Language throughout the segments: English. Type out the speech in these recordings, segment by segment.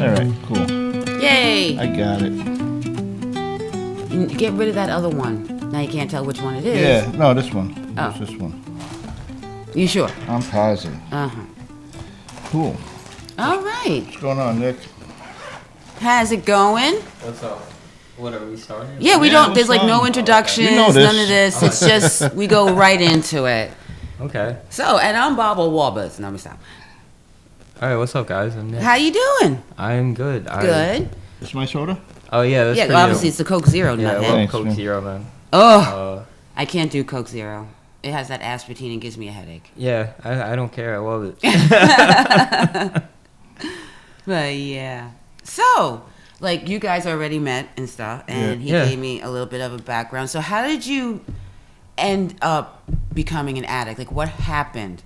All right, cool. Yay! I got it. Get rid of that other one. Now you can't tell which one it is. Yeah, no, this one. Oh. It's this one. You sure? I'm positive. Uh-huh. Cool. All right. What's going on, Nick? How's it going? What's up? What are we starting? Yeah, we Yeah, don't. what's There's like on? no introductions, You know this. none of this. It's just we go right into it. Okay. So, and I'm Bobble Warbers. No, I'm stop. All right. What's up, guys? I'm Nick. How you doing? I'm good. Good. This my soda? Oh yeah. That's Yeah, for obviously you. it's the Coke Zero. Yeah, I nuthead. love Thanks, Coke man. Zero, man. Oh, I can't do Coke Zero. It has that aspartame and gives me a headache. Yeah, I don't care. I love it. But yeah. So, like you guys already met and stuff, and he Yeah. gave me a little bit of a background. So, how did you end up becoming an addict? Like, what happened?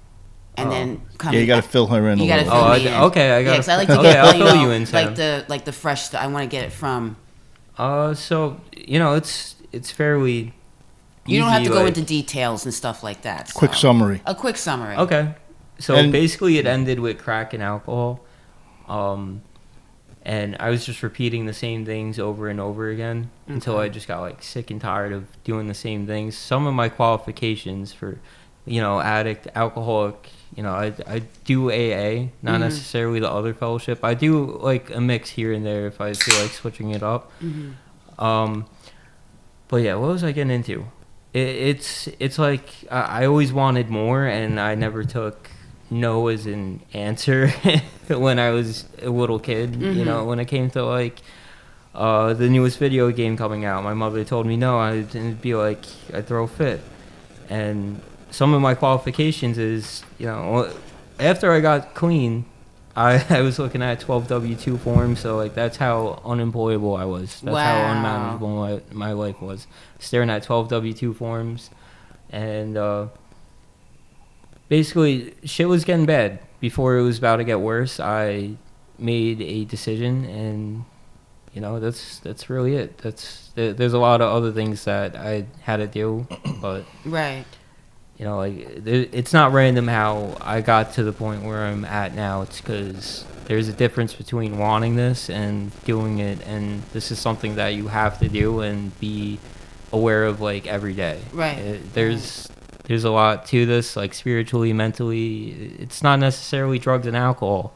And then coming. Yeah, you got to fill her in You a gotta little fill bit. me in. Okay. I got. Yeah, 'cause I like to okay, get I'll you fill know, you in, Sam. like the fresh stuff. I want to get it from. So it's fairly. You don't have to easy, go like- into details and stuff like that. Quick so. summary. A quick summary. Okay. So And- basically, it ended with crack and alcohol. And I was just repeating the same things over and over again until I just got like sick and tired of doing the same things. Some of my qualifications for, addict, alcoholic, I do AA, not necessarily the other fellowship. I do like a mix here and there if I feel like switching it up. But yeah, what was I getting into? It's like I always wanted more, and I never took no as an answer when I was a little kid. When it came to like the newest video game coming out, my mother told me no. I'd be like, I'd throw a fit. And some of my qualifications is, after I got clean, I was looking at 12 W-2 forms, so like that's how unemployable I was. That's how unmanageable my life was. Staring at 12 W-2 forms, and basically shit was getting bad. Before it was about to get worse, I made a decision, and that's really it. There's a lot of other things that I had to do, but Right. it's not random how I got to the point where I'm at now. It's because there's a difference between wanting this and doing it, and this is something that you have to do and be aware of like every day. Right. There's a lot to this, like spiritually, mentally. It's not necessarily drugs and alcohol.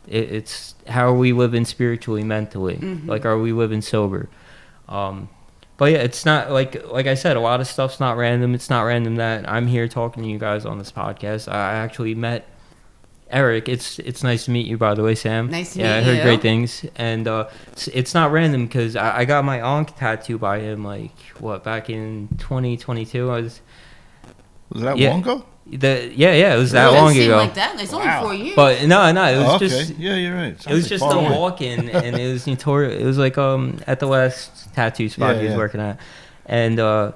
It's how are we living spiritually, mentally? Like, are we living sober? But yeah, it's not like I said, a lot of stuff's not random. It's not random that I'm here talking to you guys on this podcast. I actually met Eric. It's nice to meet you, by the way, Sam. Nice to meet you. Yeah, I you. heard great things. And it's not random because I got my ankh tattoo by him, back in 2022. Was that Yeah. long ago? It was that It long doesn't seem ago. like that. It's only Wow. 4 years. But no, it was Okay. just Yeah, you're right. it was just a walk-in, and it was notorious. It was like at the last tattoo spot he was working at, and that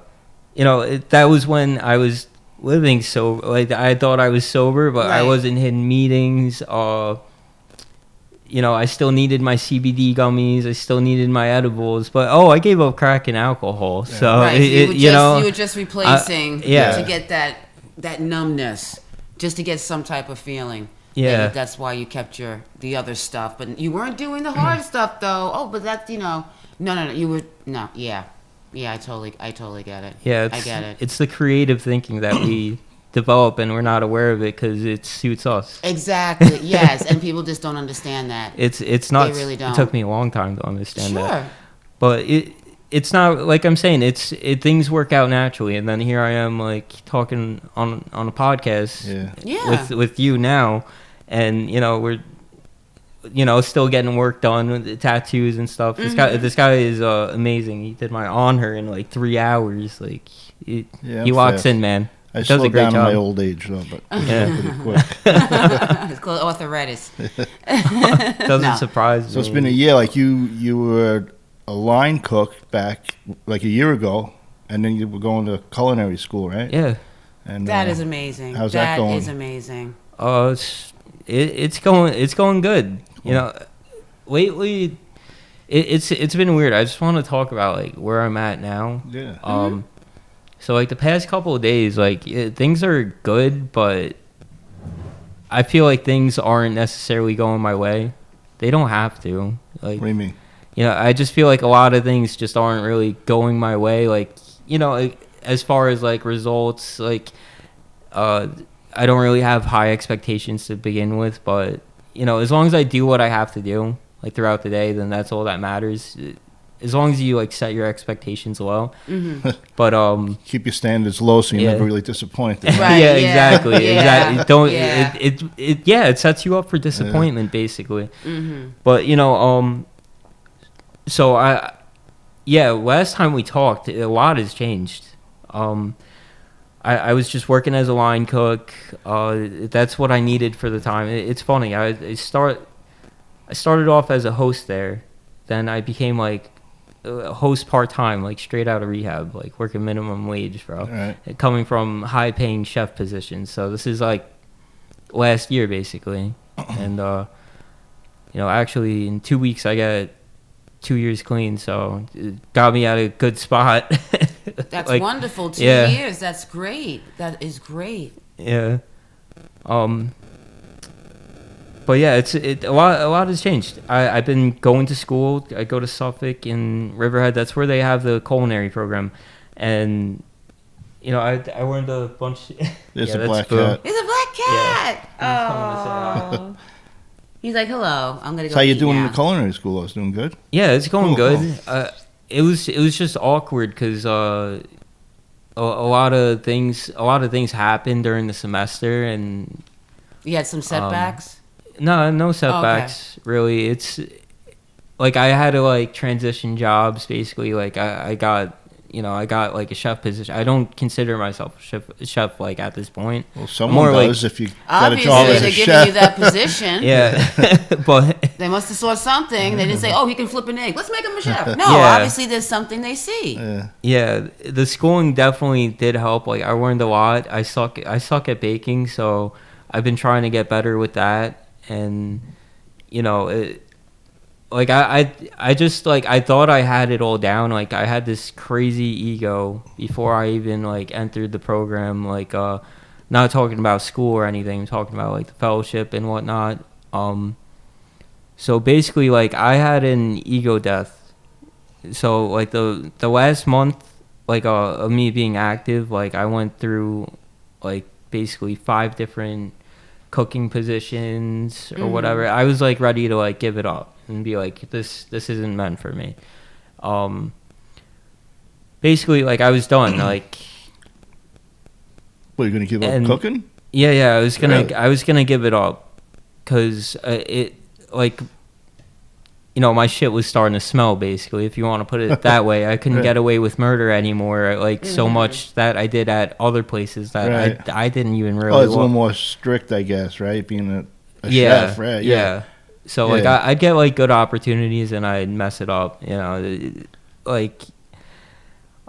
was when I was living sober. Like I thought I was sober, but I Right. wasn't hitting meetings. I still needed my CBD gummies. I still needed my edibles, but I gave up crack and alcohol. So right. You were just replacing yeah. to get that numbness, just to get some type of feeling. Yeah. That's why you kept the other stuff, but you weren't doing the hard stuff though. Oh, but that's no. You were no. Yeah. I totally get it. Yeah, I get it. It's the creative thinking that we develop, and we're not aware of it because it suits us. Exactly. Yes, and people just don't understand that. It's not. They really don't. It took me a long time to understand that. Sure. But it's not like I'm saying. Things work out naturally, and then here I am like talking on a podcast. Yeah. With you now, and we're still getting work done with the tattoos and stuff. This guy is amazing. He did my honor in like 3 hours. Like he locks fast. in, man. I Does a slowed great down in job. my old age, though, but Yeah. pretty quick. It's called arthritis. Doesn't No. surprise me. So it's been a year. Like you were a line cook back like a year ago, and then you were going to culinary school, right? Yeah. And That is amazing. how's that going? That is amazing. It's going good. Lately, it's been weird. I just want to talk about like where I'm at now. Yeah. So like the past couple of days, like things are good, but I feel like things aren't necessarily going my way. they don't have to. Like, What do you mean? you know, I just feel like a lot of things just aren't really going my way. Like, you know, like, as far as like results, like, I don't really have high expectations to begin with, but you know, as long as I do what I have to do, like throughout the day, then that's all that matters. As long as you like set your expectations low. But Keep your standards low so you're Yeah. never really disappointed. Right, yeah, yeah, exactly, yeah, exactly. Don't yeah. it sets you up for disappointment basically. But you know, so last time we talked, a lot has changed. I was just working as a line cook. That's what I needed for the time. It's funny. I started off as a host there, then I became like a host part time, like straight out of rehab, like working minimum wage, bro. Right. Coming from high paying chef positions. So this is like last year basically, and you know, actually in 2 weeks I got 2 years clean, so it got me at a good spot. That's Like, wonderful. 2 yeah. years. That's great. That is great. Yeah. But yeah, a lot has changed. I've been going to school. I go to Suffolk in Riverhead. That's where they have the culinary program, and you know, I learned a bunch. There's Yeah, a that's black Boo. cat. It's a black cat. He's coming to say Oh. He's like, hello. I'm gonna go. So how you eat doing in now. the culinary school? I was doing good. Yeah, it's going Cool, good. It was just awkward because a lot of things happened during the semester, and You had some setbacks. no setbacks really. It's like I had to like transition jobs basically. Like I got like a chef position. I don't consider myself a chef like at this point. Well, someone More like- does if you got a Obviously, job as they're a giving chef. you that position. Yeah, but They must have saw something. They didn't say, "Oh, he can flip an egg. Let's make him a chef." No, Yeah. obviously there's something they see. Yeah. yeah, the schooling definitely did help. Like I learned a lot. I suck at baking, so I've been trying to get better with that. And you know, like I just like I thought I had it all down. Like I had this crazy ego before I even like entered the program. Like not talking about school or anything, talking about like the fellowship and whatnot. So basically, like I had an ego death. So like the last month, like of me being active, like I went through like basically 5 different cooking positions or whatever. I was like ready to like give it up and be like, this isn't meant for me. Basically, like I was done. Like What, you're gonna give up And- cooking? yeah, Really? I was gonna give it up because it like. You know, my shit was starting to smell, basically, if you want to put it that way. I couldn't Right. get away with murder anymore, like, so much that I did at other places that Right. I didn't even really Oh, it's a little look. more strict, I guess, right? Being a Yeah, chef, right? yeah. So, like, Yeah. I'd get, like, good opportunities, and I'd mess it up, you know, like...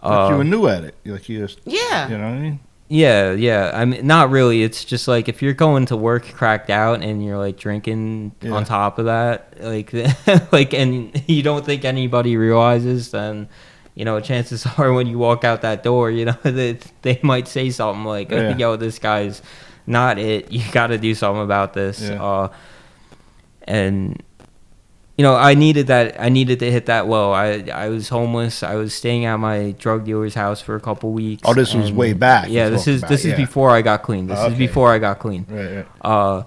Like you were new at it. Like you just, Yeah. you know what I mean? Yeah. I mean, not really. It's just like if you're going to work cracked out and you're like drinking Yeah. on top of that, like, like, and you don't think anybody realizes, then, you know, chances are when you walk out that door, you know, they might say something like, Yeah. "Yo, this guy's not it. You got to do something about this." Yeah. And you know, I needed to hit that low. I was homeless. I was staying at my drug dealer's house for a couple weeks. Oh, this was and- way back Yeah, you're this talking is about, yeah. before I got clean. This is Okay. before I got clean. Right, right.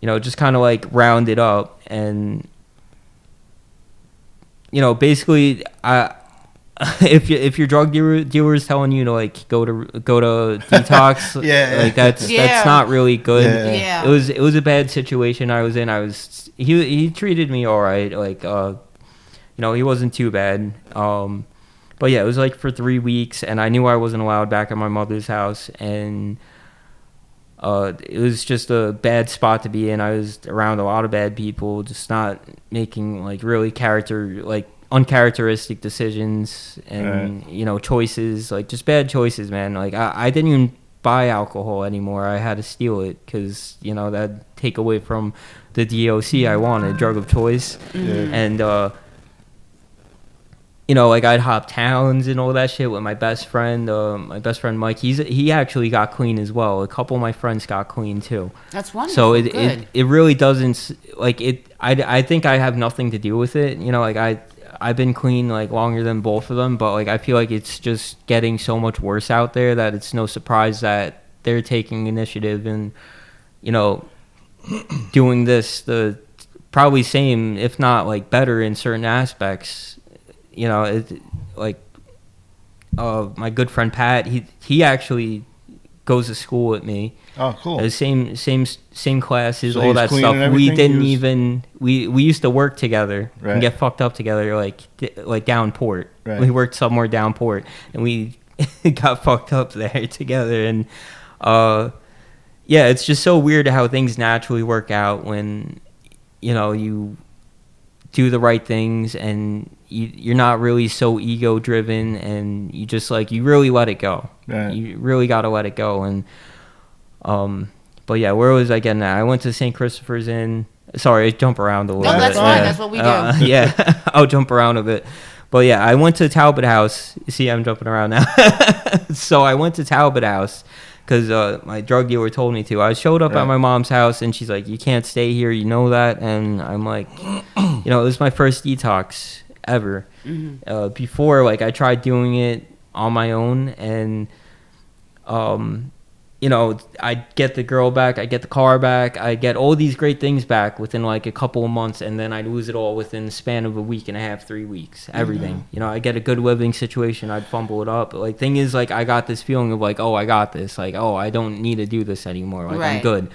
You know, just kind of like round it up, and you know, basically, if your drug dealer is telling you to like go to detox, Yeah. like that's Yeah. not really good. Yeah. Yeah. It was a bad situation I was in. He treated me all right. Like you know, he wasn't too bad. But yeah, it was like for 3 weeks, and I knew I wasn't allowed back at my mother's house, and it was just a bad spot to be in. I was around a lot of bad people, just not making like really uncharacteristic decisions, and you know, choices, like just bad choices, man. Like I didn't even buy alcohol anymore. I had to steal it because, you know, that'd take away from the DOC I wanted, drug of choice. Yeah. And you know, like I'd hop towns and all that shit with my best friend. My best friend Mike, he actually got clean as well. A couple of my friends got clean too. That's wonderful. So Good. it really doesn't like it. I think I have nothing to do with it. You know, like I've been clean like longer than both of them, but like I feel like it's just getting so much worse out there that it's no surprise that they're taking initiative and, you know, doing this the probably same, if not like better in certain aspects. You know, like my good friend Pat, he actually goes to school with me. Oh, cool. The same classes, So all he's that clean stuff. and We everything? didn't He was- even we used to work together Right. and get fucked up together, like down port. Right. We worked somewhere down port, and we got fucked up there together. And yeah, it's just so weird how things naturally work out when, you know, you do the right things and you're not really so ego driven, and you just like you really let it go. Right. You really got to let it go. And but yeah, where was I getting at? I went to St. Christopher's Inn. Sorry, I jump around a little bit. that's fine. That's what we do. Yeah, I'll jump around a bit. But yeah, I went to Talbot House. You see, I'm jumping around now. So I went to Talbot House because my drug dealer told me to. I showed up Right. at my mom's house, and she's like, "You can't stay here. You know that." And I'm like, you know, it was my first detox ever. Before, like, I tried doing it on my own, and you know, I get the girl back, I get the car back, I get all these great things back within like a couple of months, and then I lose it all within the span of a week and a half, 3 weeks. Everything. You know, I get a good living situation, I'd fumble it up. But, like, thing is, like, I got this feeling of like, oh, I got this. Like, oh, I don't need to do this anymore. Like, I'm Right. good.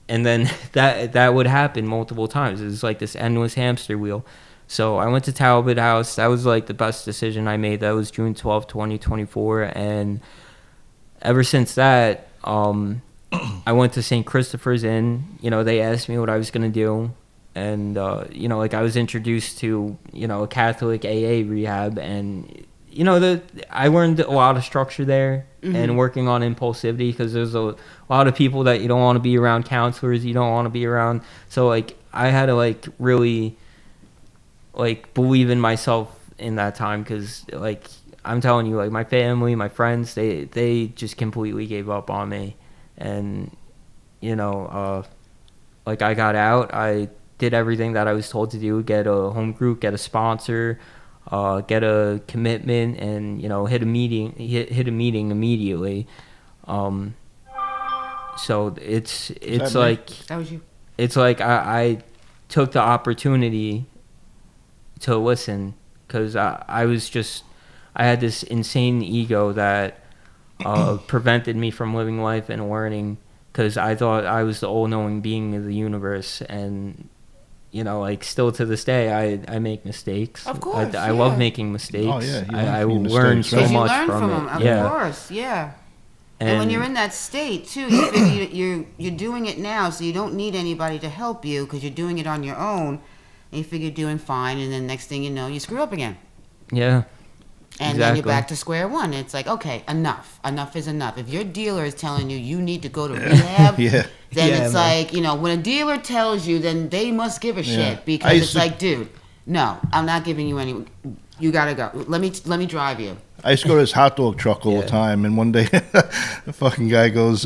And then that would happen multiple times. It was like this endless hamster wheel. So I went to Talbot House. That was like the best decision I made. That was June 12th, 2024. And ever since that, I went to St. Christopher's Inn. You know, they asked me what I was going to do. And, you know, like I was introduced to, you know, a Catholic AA rehab. And, you know, I learned a lot of structure there and working on impulsivity, because there's a lot of people that you don't want to be around, counselors you don't want to be around. So, like, I had to, like, really, like, believe in myself in that time, because, like, I'm telling you, like, my family, my friends, they just completely gave up on me. And, you know, like, I got out. I did everything that I was told to do: get a home group, get a sponsor, get a commitment, and, you know, hit a meeting immediately. So it's that like That was you. it's like I took the opportunity to listen, because I had this insane ego that prevented me from living life and learning, because I thought I was the all-knowing being of the universe. And, you know, like, still to this day, I make mistakes. Of course, I love yeah. making mistakes. Oh, yeah, you learn I from your learn mistakes, so right? Because you much learn from them, it. of Yeah. course, yeah. And when you're in that state too, you figure you're doing it now, so you don't need anybody to help you because you're doing it on your own. And you figure you're doing fine, and then next thing you know, you screw up again. Yeah. And then you're Exactly. back to square one. It's like, okay, enough. Enough is enough. If your dealer is telling you need to go to rehab, Yeah. then Yeah, it's man. like, you know, when a dealer tells you, then they must give a Yeah. shit, I because used it's to- like, dude, no, I'm not giving you any. You gotta go. Let me drive you. I used to go to this hot dog truck all Yeah. the time, and one day the fucking guy goes,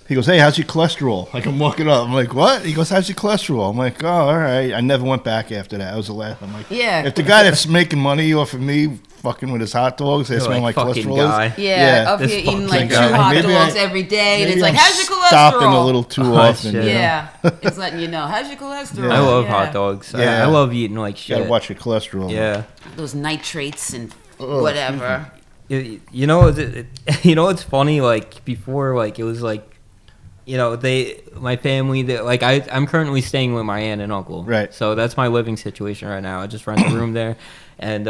he goes, "Hey, how's your cholesterol?" Like, I'm walking up, I'm like, "What?" He goes, "How's your cholesterol?" I'm like, "Oh, all right." I never went back after that. I was the last. I'm like, Yeah. If the guy that's making money off of me fucking with his hot dogs, that's You're when my like, fucking cholesterol guy. is. Yeah, up this here eating like fucking 2 guy. hot Maybe dogs I- every day, and Maybe it's like, I'm how's your cholesterol? stopping a little too Oh, often. shit. you know? Yeah, it's letting you know. How's your cholesterol? I love Yeah. hot dogs. Yeah. I love eating like shit. Gotta watch your cholesterol. Yeah. Those nitrates and Oh, whatever. You know, you know what's funny? Like, before, like, it was like, you know, my family, like, I'm currently staying with my aunt and uncle. Right. So that's my living situation right now. I just rent a room there. And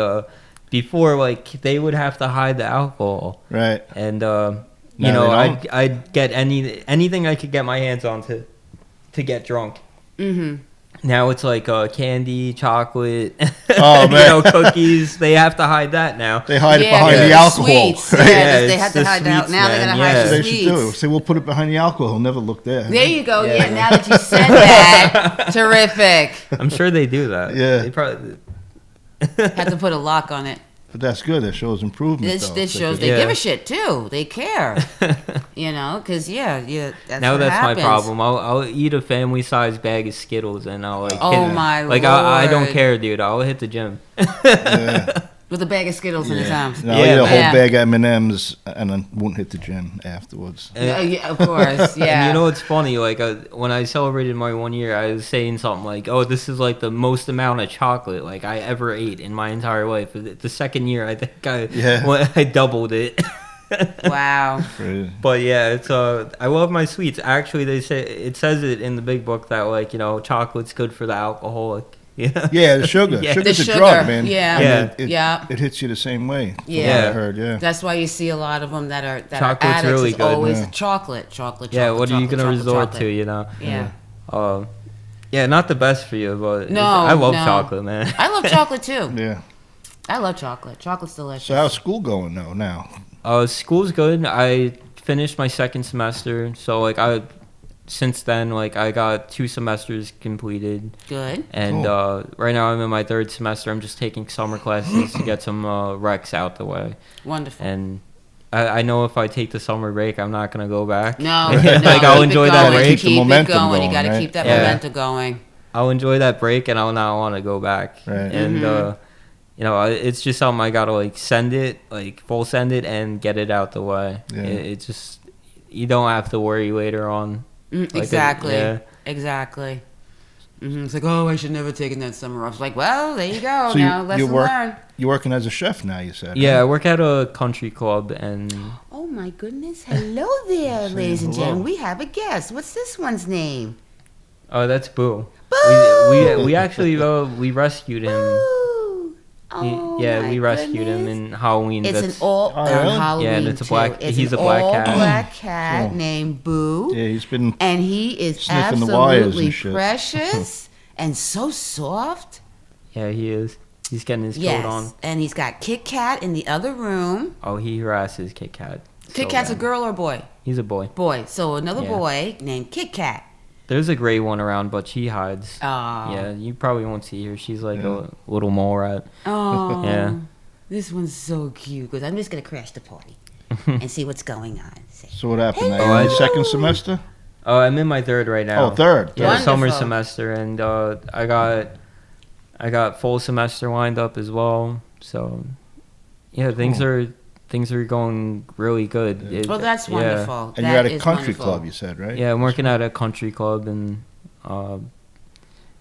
before, like, they would have to hide the alcohol. Right. And, Now you know, they don't? I'd get anything I could get my hands on to get drunk. Mm-hmm. Now it's like candy, chocolate, Oh, you man. know, cookies. They have to hide that now. They hide it Yeah, behind yeah. the alcohol. Sweets. Right? Yeah, Yeah, they it's had to the hide the sweets, Now they're man. gonna Yeah. hide the They should do. sweets. Say, we'll put it behind the alcohol. He'll never look there. There you go. Yeah. Yeah. Now that you said that, terrific. I'm sure they do that. Yeah. They probably. Had to put a lock on it. But that's good. That shows improvement. It shows they give a shit too. They care. Because that's now what that's happens. my problem. I'll eat a family size bag of Skittles and I'll like. I don't care, dude. I'll hit the gym. Yeah. With a bag of Skittles in his arms. No, I'll eat a whole bag of M&Ms and then won't hit the gym afterwards. Of course, yeah. And you know what's funny? Like when I celebrated my 1 year, I was saying something like, "Oh, this is like the most amount of chocolate like I ever ate in my entire life." The second year, I think I doubled it. Wow. But yeah, it's I love my sweets. Actually, it says it in the big book that like chocolate's good for the alcoholic. Yeah, the sugar. Yeah. Sugar's The a sugar, drug, man. yeah. It hits you the same way. Yeah. I heard, yeah. That's why you see a lot of them that are Chocolate's addicts. really It's good. always chocolate. Yeah, what are you going to resort to, Yeah. Yeah, not the best for you, but No, I love no. chocolate, man. I love chocolate too. Yeah. I love chocolate. Chocolate's delicious. So how's school going though now? School's good. I finished my second semester, so like since then, like I got 2 semesters completed. Good. And Cool. right now I'm in my 3rd semester. I'm just taking summer classes to get some recs out the way. Wonderful. And I know if I take the summer break, I'm not gonna go back. No, like I'll enjoy that break. Keep the momentum going. You going, got to right? keep that Yeah. momentum going. I'll enjoy that break, and I'll not want to go back. Right. And it's just something I gotta like full send it, and get it out the way. Yeah. It's just you don't have to worry later on. Exactly. Exactly. It's like, oh, I should never taken that summer off. It's like, well, there you go. So now lesson learned. You're working as a chef now, you said. Yeah, I Huh? work at a country club, and Oh my goodness! Hello there, ladies and hello. gentlemen. We have a guest. What's this one's name? oh, that's Boo. Boo! We actually we rescued him. Ooh. Oh, my we rescued him goodness. in Halloween. It's That's an all Oh, on really? Halloween Yeah, and it's a too. black- It's he's an a black cat. all-black cat Cool. named Boo, Yeah, he's been and he is Sniffing the wires and absolutely shit. precious and so soft. yeah, he is. He's getting his Yes, coat on. and he's got Kit Kat in the other room. Oh, he harasses Kit Kat. Kit so Kat's a bad. girl or a boy? He's a boy. Boy. So another Yeah. boy named Kit Kat. There's a gray one around, but she hides. Oh. Yeah, you probably won't see her. She's like a little mole rat. Oh. Yeah. This one's so cute because I'm just gonna crash the party and see what's going on. So what happened? Hello. Now? You're in the second semester? Oh, I'm in my 3rd right now. Oh, third. Yeah, Wonderful. summer semester, and I got full semester lined up as well. So, yeah, things are going really good. Well, that's yeah. wonderful. And That you're at a is country wonderful. club, you said, right? Yeah, I'm working at a country club, and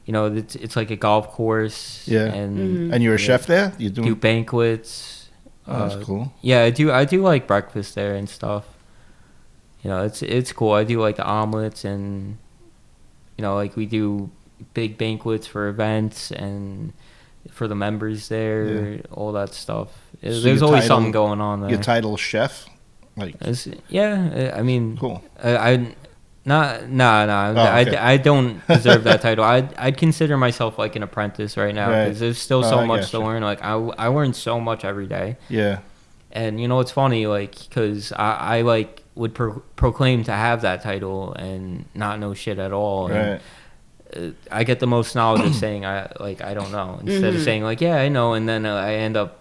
it's like a golf course. Yeah. and And you're a yeah, chef there? You do doing? banquets. Oh, that's cool. Yeah, I do like breakfast there and stuff. It's cool. I do like the omelets, and like we do big banquets for events and for the members there, all that stuff. So There's your always title- something going on there. Your title chef? Like, I mean, cool. I don't deserve that title. I'd consider myself like an apprentice right now, Right. because there's still Oh, so I much to gotcha. learn. Like I learn so much every day. Yeah. And it's funny, like, because I like would proclaim to have that title and not know shit at all. Right. And I get the most knowledge of saying I don't know, instead of saying like, yeah, I know, and then I end up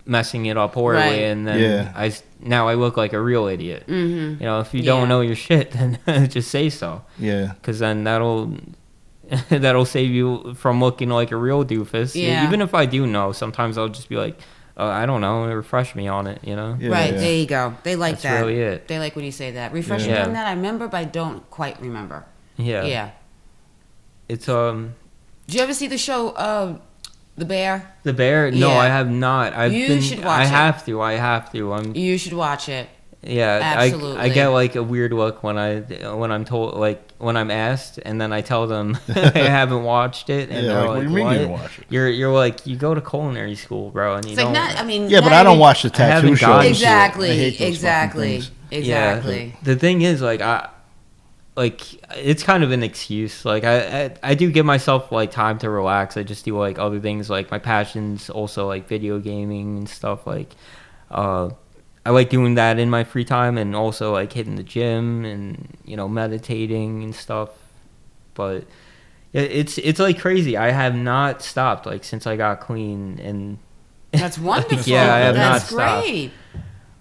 messing it up horribly, Right. and then Yeah. now I look like a real idiot. Mm-hmm. If you Yeah. don't know your shit, then just say so, Yeah. because then that'll save you from looking like a real doofus. Yeah. Even if I do know, sometimes I'll just be like, I don't know, refresh me on it, Yeah, Right, yeah. there you go. They like That's that. really it. They like when you say that. Refresh Yeah. me on that. I remember, but I don't quite remember. Yeah. Yeah. It's Did you ever see the show The Bear? The Bear. No, Yeah. I have not. You should watch I it. have to. I have to. You should watch it. Yeah. Absolutely. I get like a weird look when I'm told, like, when I'm asked, and then I tell them I haven't watched it, and Yeah, they're like, what do you mean you didn't "What? watch it?" You're like, you go to culinary school, bro, and you It's like don't. not. I mean. Yeah, but not I don't even- watch the I haven't tattoo shows. gotten- I Exactly. hate those fucking Exactly. things. Exactly. The thing is, like, it's kind of an excuse. Like, I do give myself like time to relax. I just do like other things. Like, my passion's also like video gaming and stuff. Like, I like doing that in my free time, and also like hitting the gym and meditating and stuff. But It's like crazy. I have not stopped like since I got clean, and That's wonderful. Yeah, I have That's not great.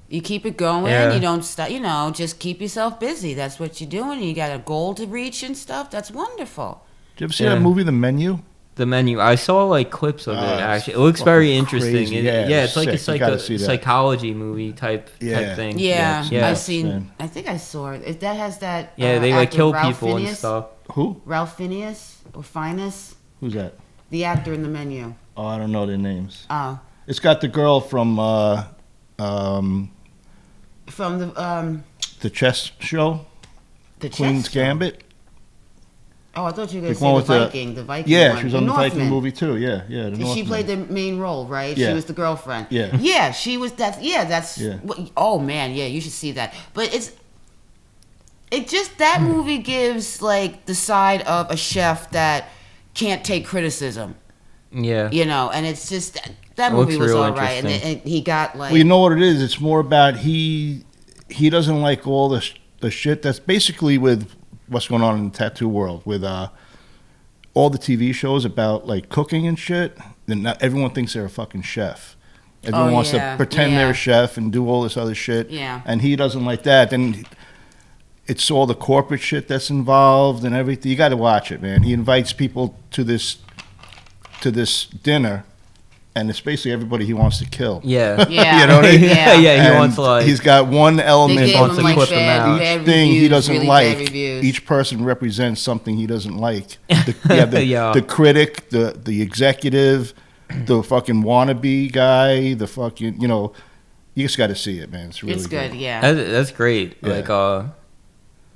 You keep it going. Yeah. You don't stop. You know, just keep yourself busy. That's what you're doing. You got a goal to reach and stuff. That's wonderful. Did you ever see that movie, The Menu? The Menu. I saw like clips of it. it's Actually, it looks very fucking interesting. crazy. It's like sick. You a gotta see that. psychology movie type thing. Yeah, Yeah, I've it's seen. insane. I think I saw it. That has that. Yeah, they like actor kill Ralph people and Fiennes. stuff. Who? Ralph Fiennes or Fiennes, Who's that? the actor in The Menu. Oh, I don't know their names. Oh, It's got the girl from from the chess show, the Queen's chess show. Gambit. Oh, I thought you were going The to one say with the the- Viking. The Viking. Yeah, one. she was on the Viking Northman. movie too. Yeah, the She Northman. played the main role, right? Yeah. She was the girlfriend. Yeah. Yeah, she was that. Yeah, that's. Yeah. Oh man, yeah, you should see that. But that movie gives like the side of a chef that can't take criticism, Yeah. you know, and it's just that It looks movie was real all right, and, interesting. and he got like. Well, you know what it is? It's more about he doesn't like all the shit that's basically with what's going on in the tattoo world with all the TV shows about like cooking and shit. Then not everyone thinks they're a fucking chef. Everyone wants to pretend they're a chef and do all this other shit. Yeah. And he doesn't like that. Then it's all the corporate shit that's involved and everything. You got to watch it, man. He invites people to this dinner, and it's basically everybody he wants to kill. Yeah. Yeah. You know what I mean? Yeah. He And wants to like. he's got one They element gave wants him to like clip him out. bad each thing he reviews, doesn't really like. bad reviews. Each person represents something he doesn't like. The critic, the executive, the fucking wannabe guy, the fucking, you know, you just got to see it, man. It's really It's good, yeah. That's great. Yeah. Like,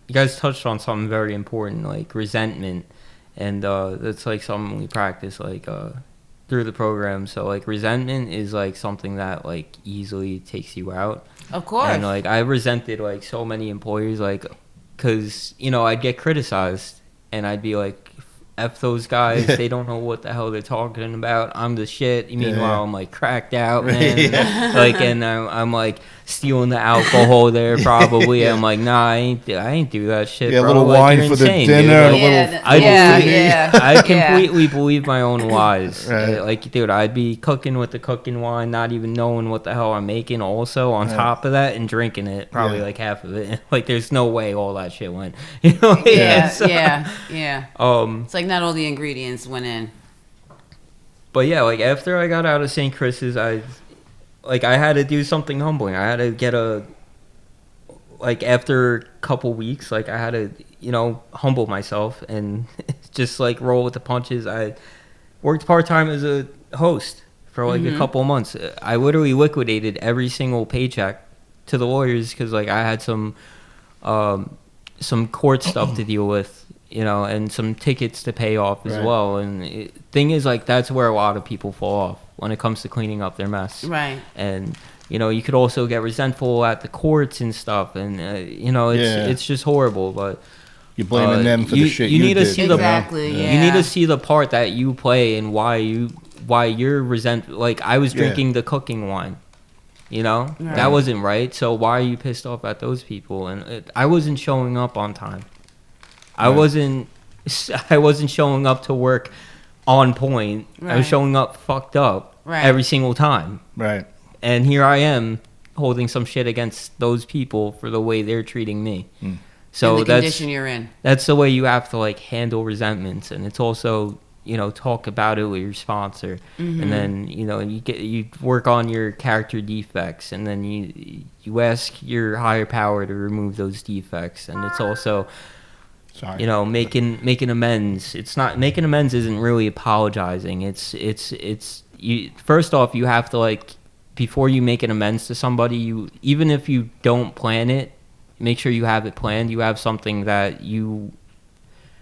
you guys touched on something very important, like resentment, and that's like something we practice like through the program. So like resentment is like something that like easily takes you out. Of course. And like I resented like so many employers, like, cause you know I'd get criticized, and I'd be like, "F those guys, they don't know what the hell they're talking about. I'm the shit." Meanwhile, I'm like cracked out, man. Like, and I'm like stealing the alcohol there probably. I'm like, nah, I ain't do that shit. Yeah, a bro. little Like, wine you're for the insane, dinner, dude. a Like, little. I completely believe my own lies. Right. Like, dude, I'd be cooking with the cooking wine, not even knowing what the hell I'm making. Also, on top of that, and drinking it, probably like half of it. Like, there's no way all that shit went. You know? Yeah, So, yeah. Um, It's like not all the ingredients went in. But yeah, like after I got out of St. Chris's, I had to do something humbling. I had to get after a couple weeks, like I had to, you know, humble myself and just like roll with the punches. I worked part-time as a host for like a couple of months. I literally liquidated every single paycheck to the lawyers because like I had some court stuff to deal with, you know, and some tickets to pay off as well. And thing is, like, that's where a lot of people fall off when it comes to cleaning up their mess. Right. And, you know, you could also get resentful at the courts and stuff. And, you know, it's just horrible. But You're blaming them for the shit you need to did. see Exactly, the, yeah. You need to see the part that you play and why you're resentful. Like, I was drinking the cooking wine. You know, that wasn't right. So why are you pissed off at those people? And I wasn't showing up on time. I wasn't showing up to work on point. I was showing up fucked up every single time. Right. And here I am holding some shit against those people for the way they're treating me. So and the condition you're in. That's the way you have to like handle resentments, and it's also, you know, talk about it with your sponsor, and then, you know, you work on your character defects, and then you ask your higher power to remove those defects, and it's also, you know, making amends. It's not making amends. Isn't really apologizing. It's you. First off, you have to, like, before you make an amends to somebody, you, even if you don't plan it, make sure you have it planned. You have something that you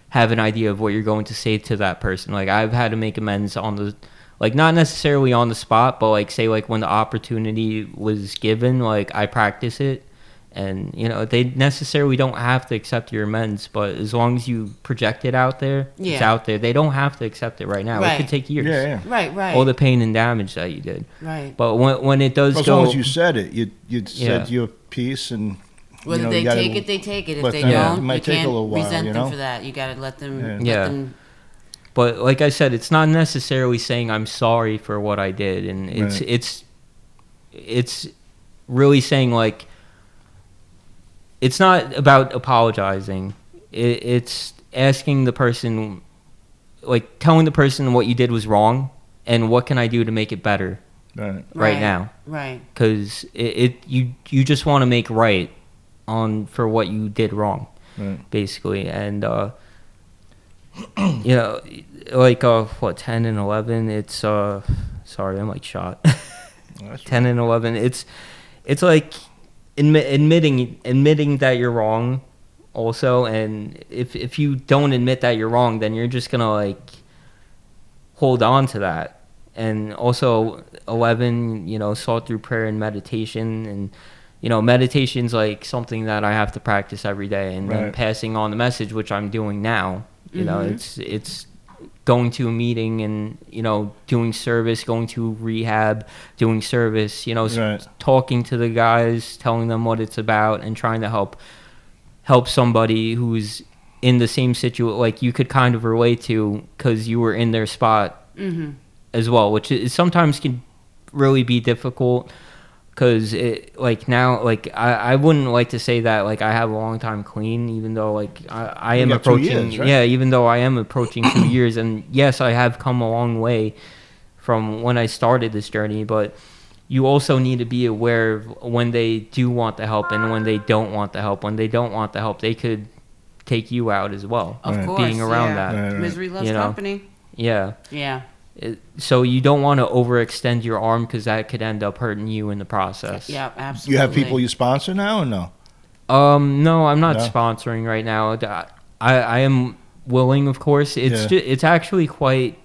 have an idea of what you're going to say to that person. Like, I've had to make amends on the, like, not necessarily on the spot, but like, say, like, when the opportunity was given, like, I practice it. And, you know, they necessarily don't have to accept your amends, but as long as you project it out there, it's out there. They don't have to accept it right now. It could take years. Yeah. Right. All the pain and damage that you did. Right. But when it does As go... long as you said it, you said your piece, and whether you know, they you take it, they take it. If let they them- don't, it might you take a can't little while, resent you them know? for that. You got to let them. Yeah. Let them But like I said, it's not necessarily saying I'm sorry for what I did, and it's really saying like it's not about apologizing. It's asking the person, like telling the person what you did was wrong and what can I do to make it better right now. Right. Because you just want to make right for what you did wrong, basically. And you know, like 10 and 11. It's sorry, I'm like shot. 10 and 11. It's like admitting that you're wrong. Also, and if you don't admit that you're wrong, then you're just gonna like hold on to that. And also 11, you know, saw through prayer and meditation, and you know, meditation's like something that I have to practice every day, and then passing on the message, which I'm doing now. You know, it's going to a meeting and, you know, doing service, going to rehab, doing service, you know, talking to the guys, telling them what it's about, and trying to help somebody who's in the same situation, like you could kind of relate to because you were in their spot as well, which is sometimes can really be difficult because like now, like I wouldn't like to say that like I have a long time clean, even though like I am approaching 2 years, right? Yeah, even though I am approaching 2 years, and yes, I have come a long way from when I started this journey, but you also need to be aware of when they do want the help and when they don't want the help. When they don't want the help, they could take you out as well. Of course, being around that. Misery loves company. Yeah. Yeah. So you don't want to overextend your arm because that could end up hurting you in the process. Yeah, absolutely. You have people you sponsor now or no? No, I'm not sponsoring right now. I am willing, of course. It's actually quite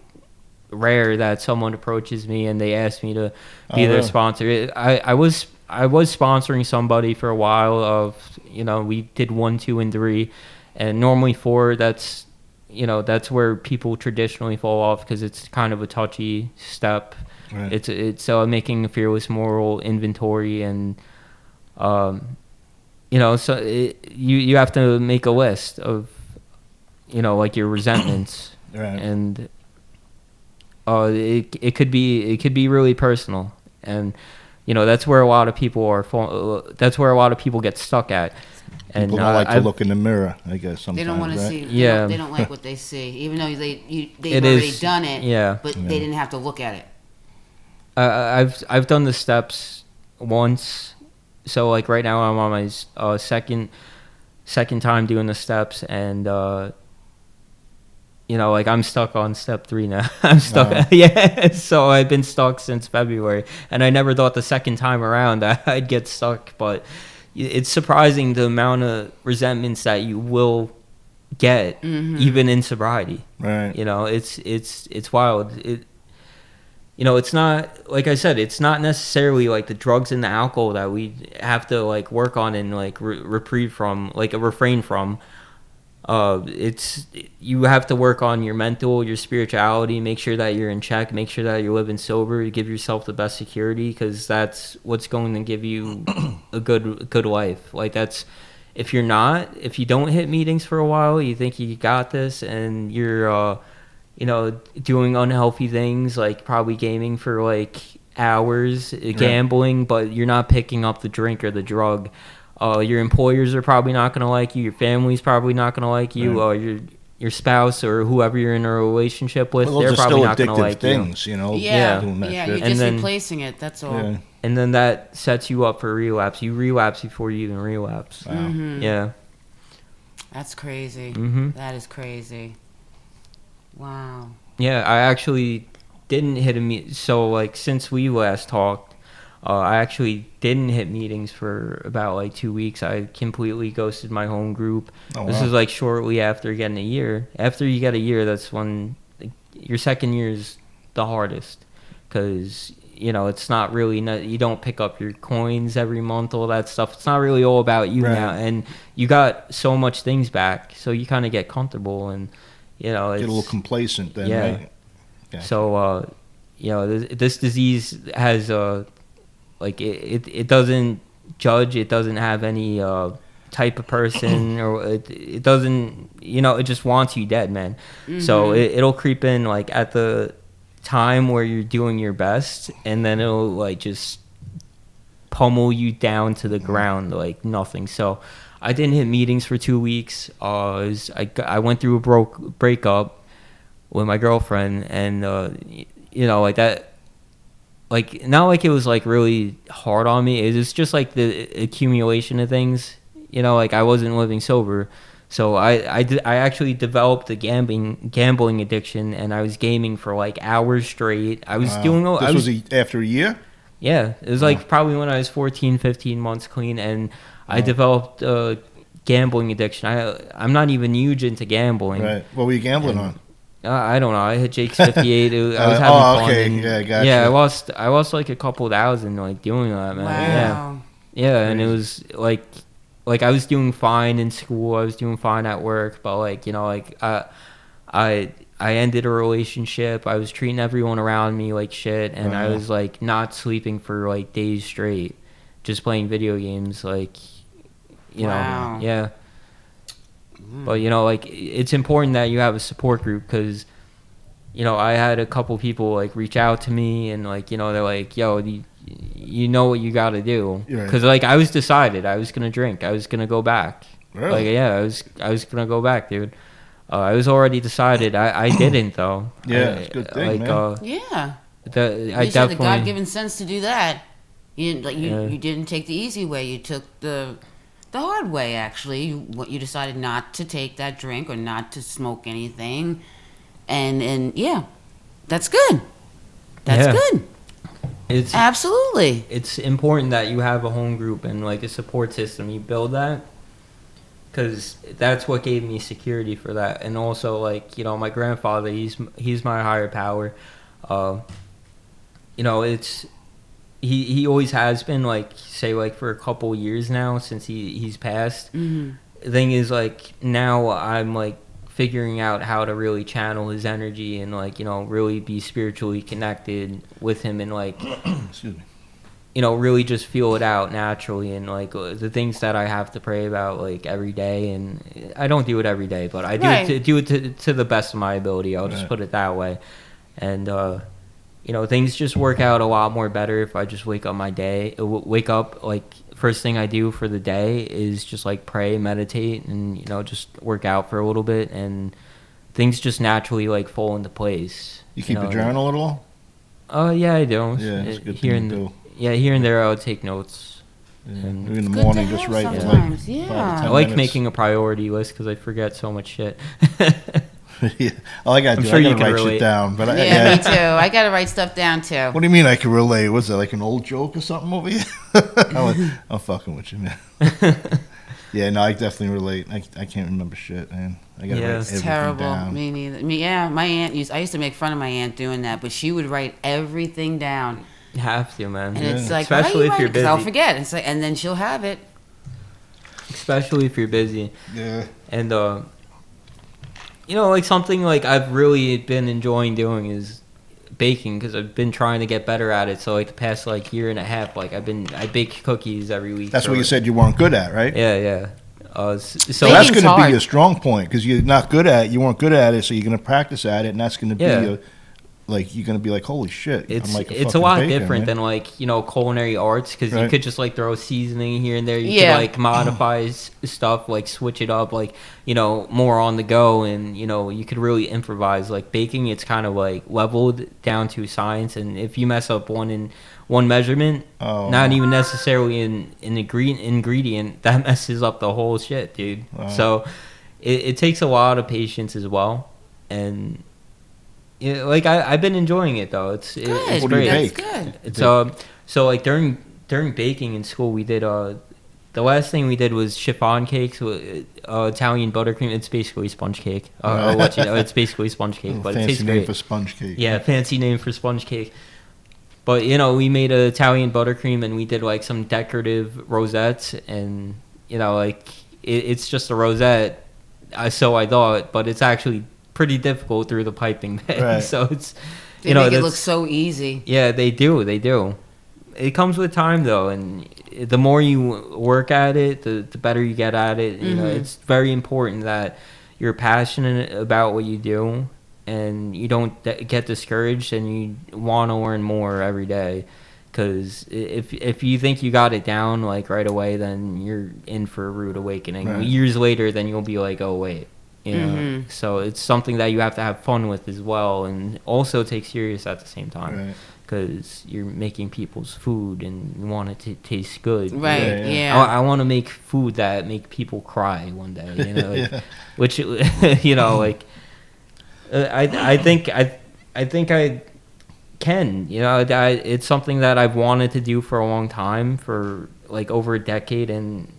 rare that someone approaches me and they ask me to be their sponsor. I was sponsoring somebody for a while. Of, you know, we did 1, 2, and 3, and normally 4. That's, you know, that's where people traditionally fall off because it's kind of a touchy step. Right. It's making a fearless moral inventory, and you know, so you have to make a list of, you know, like your resentments, and it could be really personal, and you know that's where a lot of people get stuck at. And people don't like to look in the mirror, I guess. Sometimes they don't want to see. They don't like what they see, even though they've already done it. Yeah, but they didn't have to look at it. I've done the steps once, so like right now I'm on my second time doing the steps, and you know, like I'm stuck on step 3 now. I'm stuck. Yeah, so I've been stuck since February, and I never thought the second time around that I'd get stuck, but it's surprising the amount of resentments that you will get even in sobriety. Right. You know, it's wild. You know, it's not, like I said, it's not necessarily like the drugs and the alcohol that we have to like work on and like refrain from. It's, you have to work on your mental, your spirituality, make sure that you're in check, make sure that you're living sober, give yourself the best security, because that's what's going to give you a good life. Like that's, if you don't hit meetings for a while, you think you got this, and you're you know, doing unhealthy things like probably gaming for like hours, gambling, but you're not picking up the drink or the drug. Your employers are probably not going to like you. Your family's probably not going to like you. Your spouse or whoever you're in a relationship with, they're probably not going to like things, you know. Yeah, you're just replacing it. That's all. Yeah. And then that sets you up for relapse. You relapse before you even relapse. Wow. Yeah. That's crazy. That is crazy. Wow. Yeah, I actually didn't hit a meet. So like since we last talked, I actually didn't hit meetings for about like 2 weeks. I completely ghosted my home group. This is like shortly after getting a year. After you get a year, that's when your second year is the hardest, because you know it's not really you don't pick up your coins every month, all that stuff. It's not really all about you now, and you got so much things back, so you kind of get comfortable and you know get a little complacent then. Right? Gotcha. So you know this disease has like it doesn't judge. It doesn't have any type of person, or it doesn't, it just wants you dead, man. So it'll creep in like at the time where you're doing your best, and then it'll like just pummel you down to the ground like nothing. So I didn't hit meetings for 2 weeks. I went through a breakup with my girlfriend, and like that. Like, not like it was like really hard on me. It was just like the accumulation of things. Like I wasn't living sober, so I actually developed a gambling addiction, and I was gaming for like hours straight. I was doing. This was after a year. Yeah, it was like probably when I was 14, 15 months clean, and I developed a gambling addiction. I'm not even huge into gambling. Right. What were you gambling on? I don't know. I hit Jake's 58. I was having fun. Okay. And, yeah, gotcha. Yeah, I lost like a couple thousand like doing that, man. Wow. Yeah, and it was like I was doing fine in school. I was doing fine at work, but like I ended a relationship. I was treating everyone around me like shit, and I was like not sleeping for like days straight, just playing video games. Like, Wow. Yeah. But like it's important that you have a support group, because I had a couple people like reach out to me, and like they're like, yo, you know what you got to do, because like I was decided I was gonna drink, I was gonna go back. Really? Like, yeah, I was gonna go back, dude. I was already decided. I didn't though. Yeah, it's a good thing, man. Yeah. I You said the God-given sense to do that. You didn't take the easy way. You took the hard way, actually. You decided not to take that drink or not to smoke anything, and yeah, that's good. That's good. It's absolutely. It's important that you have a home group and like a support system. You build that, because that's what gave me security for that. And also, like, my grandfather, he's my higher power. It's he always has been, like, say, like, for a couple years now since he's passed. The thing is, like, now I'm like figuring out how to really channel his energy and like really be spiritually connected with him, and like excuse me, really just feel it out naturally, and like the things that I have to pray about like every day. And I don't do it every day, but I do it to the best of my ability. I'll just put it that way. And things just work out a lot more better if I just wake up like first thing I do for the day is just like pray, meditate, and just work out for a little bit, and things just naturally like fall into place. You keep a journal at all? Yeah, I do. Yeah, it's a good thing to do. Yeah, here and there I would take notes. Yeah. In the morning, just write like 5 to 10 I like minutes. making a priority list because I forget so much shit. Yeah. All I gotta do, sure I you gotta can write relate. shit down. But Yeah, me too. I gotta write stuff down too. What do you mean I can relate? Was that like an old joke or something over here? I'm fucking with you, man. Yeah, no, I definitely relate. I can't remember shit, man. I gotta write everything terrible. down. Me neither. My aunt I used to make fun of my aunt doing that, but she would write everything down. You have to, man. And it's like, especially if you're busy. 'Cause I'll forget. It's like, and then she'll have it. Especially if you're busy. Yeah. And like something like I've really been enjoying doing is baking, because I've been trying to get better at it. So like the past like year and a half, like I bake cookies every week. That's what you said you weren't good at, right? Yeah. So that's going to hard. be your strong point, because you're not good at it. You weren't good at it, so you're going to practice at it, and that's going to be you're going to be like, holy shit. It's like a lot baker, different man. than like culinary arts, because you could just like throw seasoning here and there. You Yeah. could like modify stuff, like switch it up, like more on the go, and you could really improvise. Like baking, it's kind of like leveled down to science, and if you mess up one measurement, not even necessarily an ingredient, that messes up the whole shit, dude. Wow. So it takes a lot of patience as well, and like I've been enjoying it though. It's What do great. you That's bake? good. It's so like during baking in school, we did the last thing we did was chiffon cakes with Italian buttercream. It's basically sponge cake. I'll let you know, it's basically sponge cake, but it tastes fancy name great. for sponge cake. Yeah, fancy name for sponge cake. But we made an Italian buttercream, and we did like some decorative rosettes, and like it's just a rosette. So I thought, but it's actually pretty difficult through the piping bag. Right. So it's They make it look so easy. Yeah, they do. it comes with time though, and the more you work at it, the better you get at it. You know, it's very important that you're passionate about what you do, and you don't get discouraged, and you want to learn more every day. Because if you think you got it down like right away, then you're in for a rude awakening. Right. Years later, then you'll be like, oh wait. You know? So it's something that you have to have fun with as well, and also take serious at the same time, because you're making people's food and you want it to taste good. Right. Yeah. I want to make food that make people cry one day. You know, like, which you know, like I think I can. You know, it's something that I've wanted to do for a long time, for like over a decade, and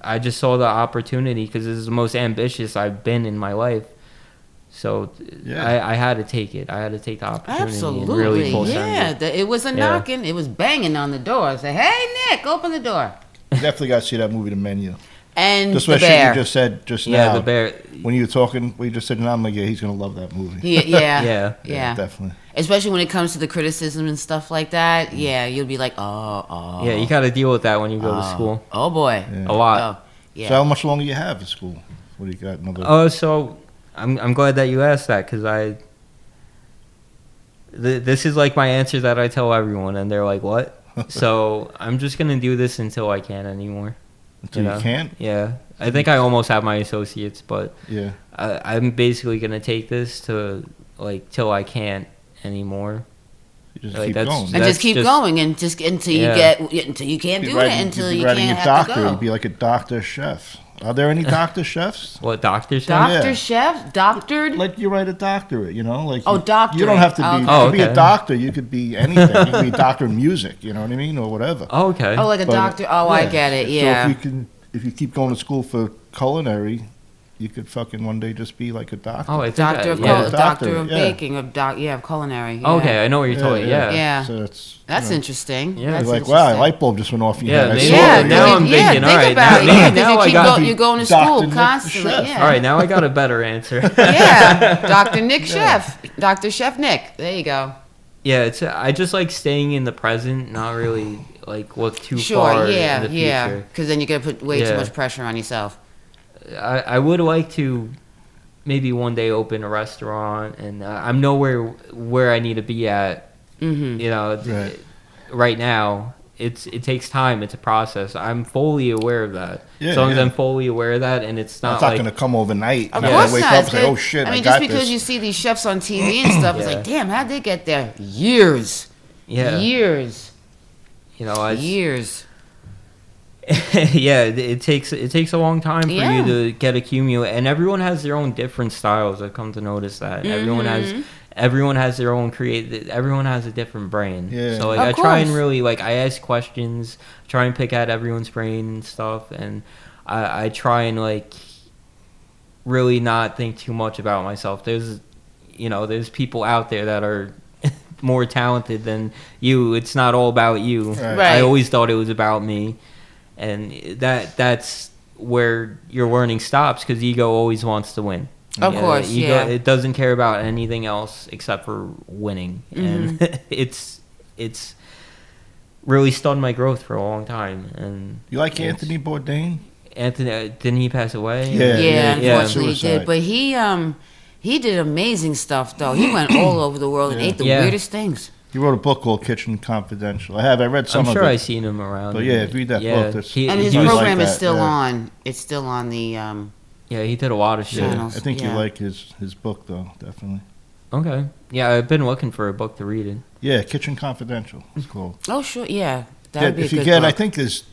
I just saw the opportunity because this is the most ambitious I've been in my life. So I had to take it. I had to take the opportunity. Absolutely. And really full It was a knocking. It was banging on the door. Say, hey, Nick, open the door. You definitely got to see that movie, The Menu. And just the what bear. you just said just now. Yeah, the bear. When you were talking, we just said, I'm like, yeah, he's going to love that movie. Yeah. Definitely. Especially when it comes to the criticism and stuff like that. Yeah, you'll be like, oh. Yeah, you got to deal with that when you go to school. Oh, boy. Yeah. A lot. Oh, yeah. So how much longer you have at school? What do you got? Another... So I'm glad that you asked that, because this is like my answer that I tell everyone, and they're like, what? So I'm just going to do this until I can't anymore. Until you can't? Yeah. I think I almost have my associates, but yeah, I'm basically going to take this to, like, till I can't anymore. You just Like, keep that's- going. And just keep going, and just until you until you can't do it, until you can't have to go. You'd be like a doctor chef. Are there any doctor chefs? What, doctor chef? Doctor chef? Doctored? Like you write a doctorate, you know? Like doctorate. You don't have to be, Okay. to be a doctor. You could be anything. You could be a doctor in music, you know what I mean? Or whatever. Oh, okay. Oh, like a doctor. Oh, I get it. Yeah. So if you keep going to school for culinary, you could fucking one day just be like a doctor. Oh, I think Doctor of yeah. doctor of baking, of culinary. Yeah. Okay, I know what you're talking. Yeah. So That's interesting. Yeah. That's like, interesting. wow, a light bulb just went off in your Yeah, head. maybe- Yeah, now I'm thinking, all right, about it. Yeah, now I because got you're going to Dr. school Nick the constantly. chef. Yeah. All right, now I got a better answer. Yeah, Dr. Nick Chef, Dr. Chef Nick. There you go. Yeah, I just like staying in the present, not really like look too Sure. far Yeah. in the Yeah. future. Because then you're gonna put way too Yeah. much pressure on yourself. I would like to maybe one day open a restaurant, and I'm nowhere where I need to be at. Mm-hmm. You know, right now it takes time. It's a process. I'm fully aware of that. Yeah, as long as yeah. I'm fully aware of that, and it's not It's not like going to come overnight. Of You know, course I wake not. up and say, oh shit, I mean, got just because this. you see these chefs on TV and stuff, it's Yeah. like, damn, how'd they get there? Years. yeah, Years. you know, Years. yeah, it takes a long time for Yeah. you to get accumulate, and everyone has their own different styles. I've come to notice that everyone has their own everyone has a different brain. Yeah. So like Of I try and course. really like I ask questions, try and pick at everyone's brain and stuff, and I try and like really not think too much about myself. There's people out there that are more talented than you. It's not all about you. Right. Right. I always thought it was about me. And that's where your learning stops, because ego always wants to win. Of course, ego, yeah. It doesn't care about anything else except for winning, and it's really stunned my growth for a long time. And You like Anthony Bourdain? Anthony, didn't he pass away? Yeah, unfortunately he Suicide. did. But he did amazing stuff though. He went all over the world and ate the Yeah. weirdest things. He wrote a book called Kitchen Confidential. I read some I'm of sure it. I've seen him around. But yeah, read that book. That's- And his he was- program like is that, still yeah. on. It's still on the Yeah, he did a lot of shit. Yeah, channels, I think you yeah. like his book though, definitely. Okay. Yeah, I've been looking for a book to read it. Yeah, Kitchen Confidential. It's called. Oh sure, yeah. That Yeah, would be if a you good get, book. I think there's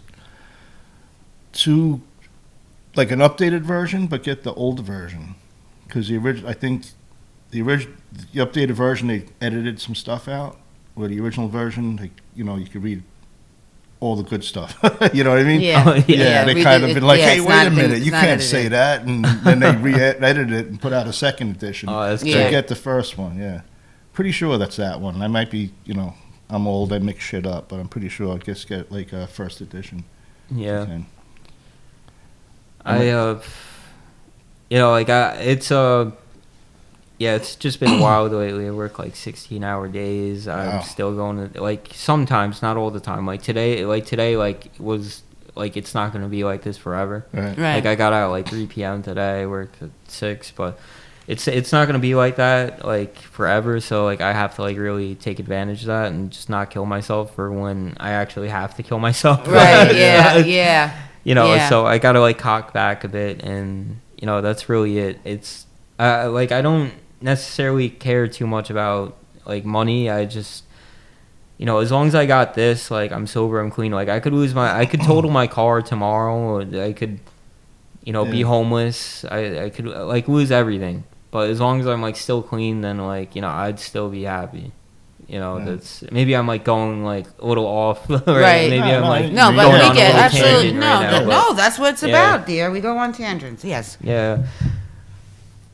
two, like an updated version, but get the older version, because the original, I think, the updated version they edited some stuff out, where the original version, like, you could read all the good stuff. You know what I mean? Yeah. Oh, yeah. Yeah, they read kind it- of been like, yeah, hey, it's wait not a been- minute, it's you not can't edited. say that, and then they re-edited it and put out a second edition. Oh, that's So Yeah. you get the first one, yeah. Pretty sure that's that one. I might be, I'm old, I mix shit up, but I'm pretty sure I guess get like a first edition. Yeah. Okay. Yeah, it's just been wild lately. I work like 16-hour days. Wow. I'm still going to, like, sometimes, not all the time. Like today, was like, it's not going to be like this forever. Right. Right. Like I got out at like 3 p.m. today. I worked at 6, but it's not going to be like that like forever. So like I have to like really take advantage of that and just not kill myself for when I actually have to kill myself. Right. Yeah. Yeah. You know, Yeah. so I got to like cock back a bit, and you know, that's really it. It's like I don't necessarily care too much about like money. I just, you know, as long as I got this, like I'm sober, I'm clean. Like I could total my car tomorrow, or I could, you know, be Yeah. homeless. I could like lose everything. But as long as I'm like still clean, then like, you know, I'd still be happy. You know, Yeah. that's maybe I'm like going like a little off, right? Right. Maybe No, I'm no, like No, You're but going we on a get little absolutely tangent no. right now, but- No, that's what it's Yeah. about, dear. We go on tangents. Yes. Yeah.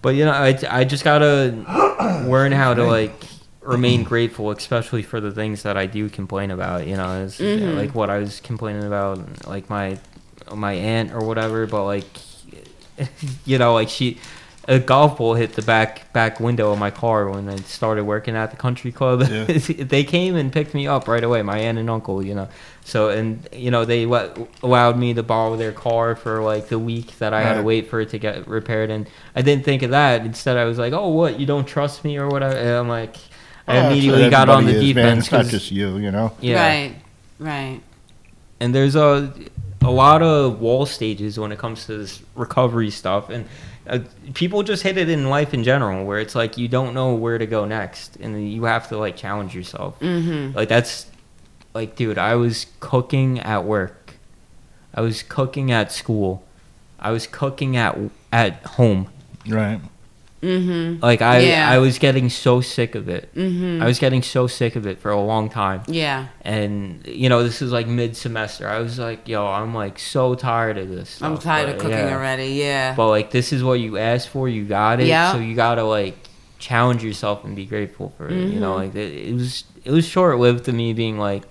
But you know, I just gotta learn how to like remain grateful, especially for the things that I do complain about. You know, it's like what I was complaining about, like my aunt or whatever. But like, you know, like a golf ball hit the back window of my car when I started working at the country club. Yeah. They came and picked me up right away, my aunt and uncle, you know. So, and, you know, they allowed me to borrow their car for, like, the week that I had to Right. wait for it to get repaired. And I didn't think of that. Instead, I was like, oh, what, you don't trust me or whatever? And I'm like, I Oh, immediately that's got what on the everybody is, man. defense. It's not 'cause- just you, you know. yeah. Right. Right. And there's a lot of wall stages when it comes to this recovery stuff, and people just hit it in life in general, where it's like you don't know where to go next, and you have to like challenge yourself. Mm-hmm. Like that's like, dude, I was cooking at work, I was cooking at school, I was cooking at home. Right. Mm-hmm. Like Yeah. I was getting so sick of it. Mm-hmm. I was getting so sick of it for a long time. Yeah. And you know, this is like mid-semester. I was like, yo, I'm like so tired of this I'm stuff, tired of but, cooking yeah. already. Yeah. But like, this is what you asked for, you got it. Yeah. So you gotta like challenge yourself and be grateful for it. You know, Mhm. like it was short-lived to me being like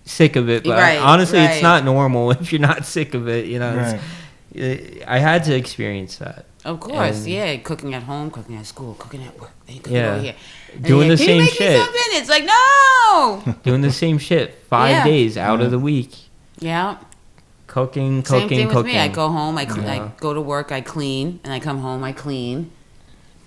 sick of it. But Right, honestly, right. it's not normal if you're not sick of it. You know, Right. I had to experience that. Of course, And- yeah. Cooking at home, cooking at school, cooking at work. Then cooking Yeah. over here. And Doing then, the "Can you same make me shit." something?" It's like, no. Doing the same shit 5 Yeah. days out of the week. Yeah. Cooking, Same thing cooking. with me. I go home, I Yeah. go to work, I clean, and I come home, I clean.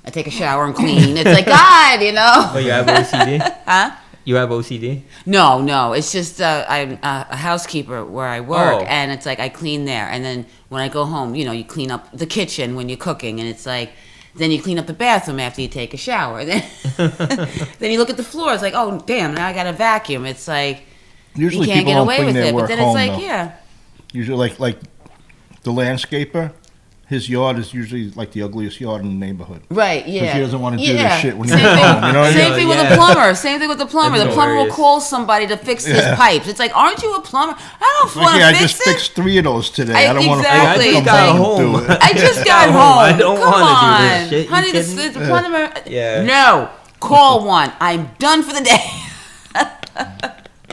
I take a shower and clean. It's like, God, you know. Oh, you have OCD? Huh? You have OCD? No. It's just I'm a housekeeper where I work, Oh. and it's like I clean there, and then when I go home, you know, you clean up the kitchen when you're cooking, and it's like, then you clean up the bathroom after you take a shower. Then, then you look at the floor. It's like, oh damn, now I got to vacuum. It's like Usually you can't people get don't away bring with their it, but work then home, it's like, though. yeah, Usually, like the landscaper, his yard is usually like the ugliest yard in the neighborhood. right, Because yeah. he doesn't want to do Yeah. this shit when Same he's thing- home. You know what I Same mean? thing with Yeah. the plumber. Same thing with the plumber. That's The plumber will hilarious. call somebody to fix his Yeah. pipes. It's like, aren't you a plumber? I don't Like, want yeah, to I fix just it. fixed 3 of those today. I don't want to Exactly. come I just got home home. and do it. I just got home. I don't Come wanna do this on. shit. You Honey, kidding? the plumber. Yeah. No. Call one. I'm done for the day.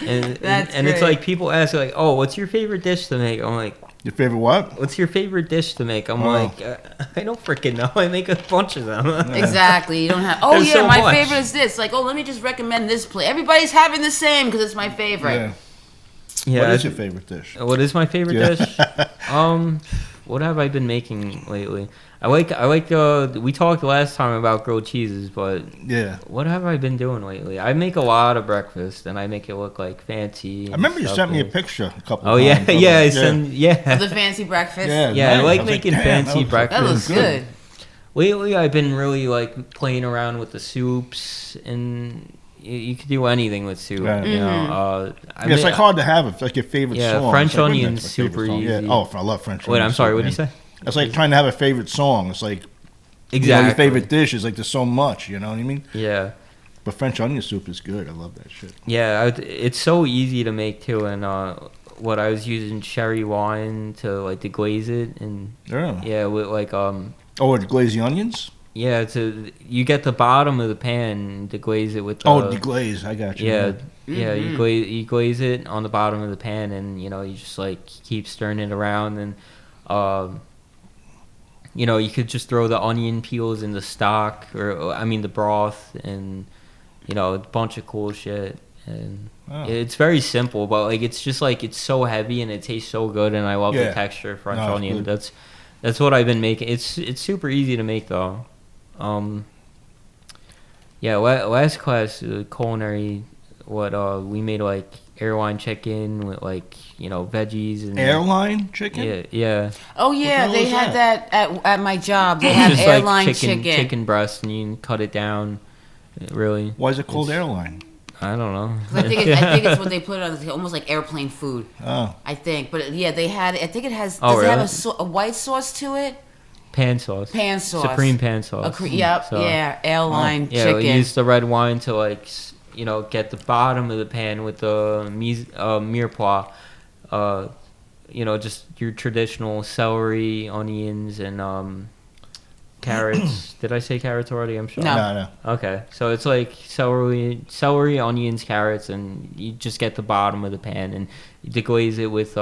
And That's and it's great. like people ask like, oh, what's your favorite dish to make? I'm like, Your favorite what? what's your favorite dish to make? I'm Oh. like, I don't freaking know. I make a bunch of them. Exactly. You don't have. Oh There's yeah, so my much. favorite is this. Like, oh, let me just recommend this place. Everybody's having the same because it's my favorite. Yeah. Yeah. What is your favorite dish? What is my favorite Yeah. dish? What have I been making lately? I like we talked last time about grilled cheeses, but Yeah. what have I been doing lately? I make a lot of breakfast and I make it look like fancy. I remember you and sent me a stuff. picture a couple Oh of yeah, times. yeah, I Yeah. send yeah. The fancy breakfast. Yeah, Yeah, I nice. like was making "Damn, fancy that breakfast. That looks good. Lately, I've been really like playing around with the soups, and you could do anything with soup. Right. You know, Mm-hmm. I It's like hard to have. It's like your favorite Yeah, song. French It's like, wait a minute, onions, it's my favorite super song. easy. Yeah. Oh, I love French onions. Wait, I'm sorry. too, What did you man. say? It's like trying to have a favorite song. It's like Exactly. you know, your favorite dish is like there's so much. You know what I mean? Yeah, But French onion soup is good. I love that shit. yeah. It's so easy to make too, and what I was using cherry wine to like deglaze it, and Yeah. yeah, with like Oh, and glaze the onions? yeah, you get the bottom of the pan, deglaze it with the, Oh, deglaze. I got you. yeah, yeah. Mhm. You glaze it on the bottom of the pan, and you know you just like keep stirring it around, and you know, you could just throw the onion peels in the stock, or I mean the broth, and you know, a bunch of cool shit. And it's very simple, but like it's just like it's so heavy and it tastes so good, and I love the texture of French onion. Good. That's what I've been making. It's super easy to make though. Yeah, last class, culinary, we made like airline chicken with like, you know, veggies and airline chicken. Yeah. Oh yeah, they had that at my job. They have just airline like chicken. Chicken breast, and you can cut it down. Really. Why is it called airline? I don't know. I think it's what they put on. It's almost like airplane food. Oh. I think, but yeah, they had. I think it has. Oh, does really? it have a white sauce to it? Pan sauce. Pan sauce. Supreme pan sauce. Yep. So, yeah. Airline yeah, chicken. we use the red wine to like, you know, get the bottom of the pan with the mirepoix. You know, just your traditional celery, onions, and carrots. Did I say carrots already? I'm sure. No. Okay, so it's like celery, onions, carrots, and you just get the bottom of the pan, and you deglaze it with,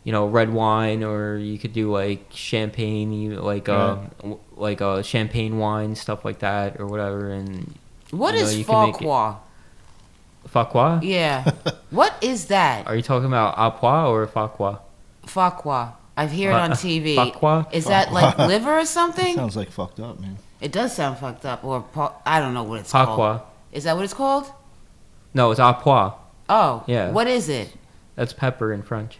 you know, red wine, or you could do like champagne, like champagne wine, stuff like that, or whatever. And what you know, is you can make fauquois? Fauquois? Yeah. What is that? Are you talking about apois or fauquois? Fauquois. I hear it on TV. Fauquois? Is that like liver or something? Sounds like fucked up, man. It does sound fucked up. Or I don't know what it's called. Fauquois. Is that what it's called? No, it's apois. Oh. Yeah. What is it? That's pepper in French.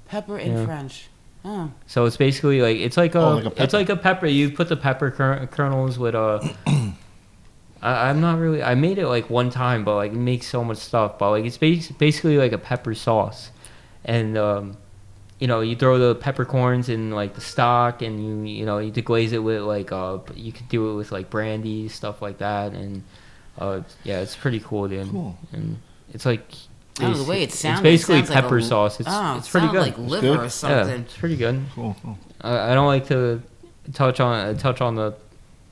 Pepper in French. Oh. So it's basically like it's like like a pepper. it's like a pepper. You put the pepper kernels with I'm not really. I made it like one time, but like it makes so much stuff. But like it's basically like a pepper sauce, and you know, you throw the peppercorns in like the stock, and you know you deglaze it with like you could do it with like brandy, stuff like that, and yeah, it's pretty cool, dude. Cool. And it's like Oh, the way it sounds. it's basically it sounds pepper like sauce. It's pretty good. Like liver good? or Yeah, something. it's pretty good. Cool. I don't like to touch on the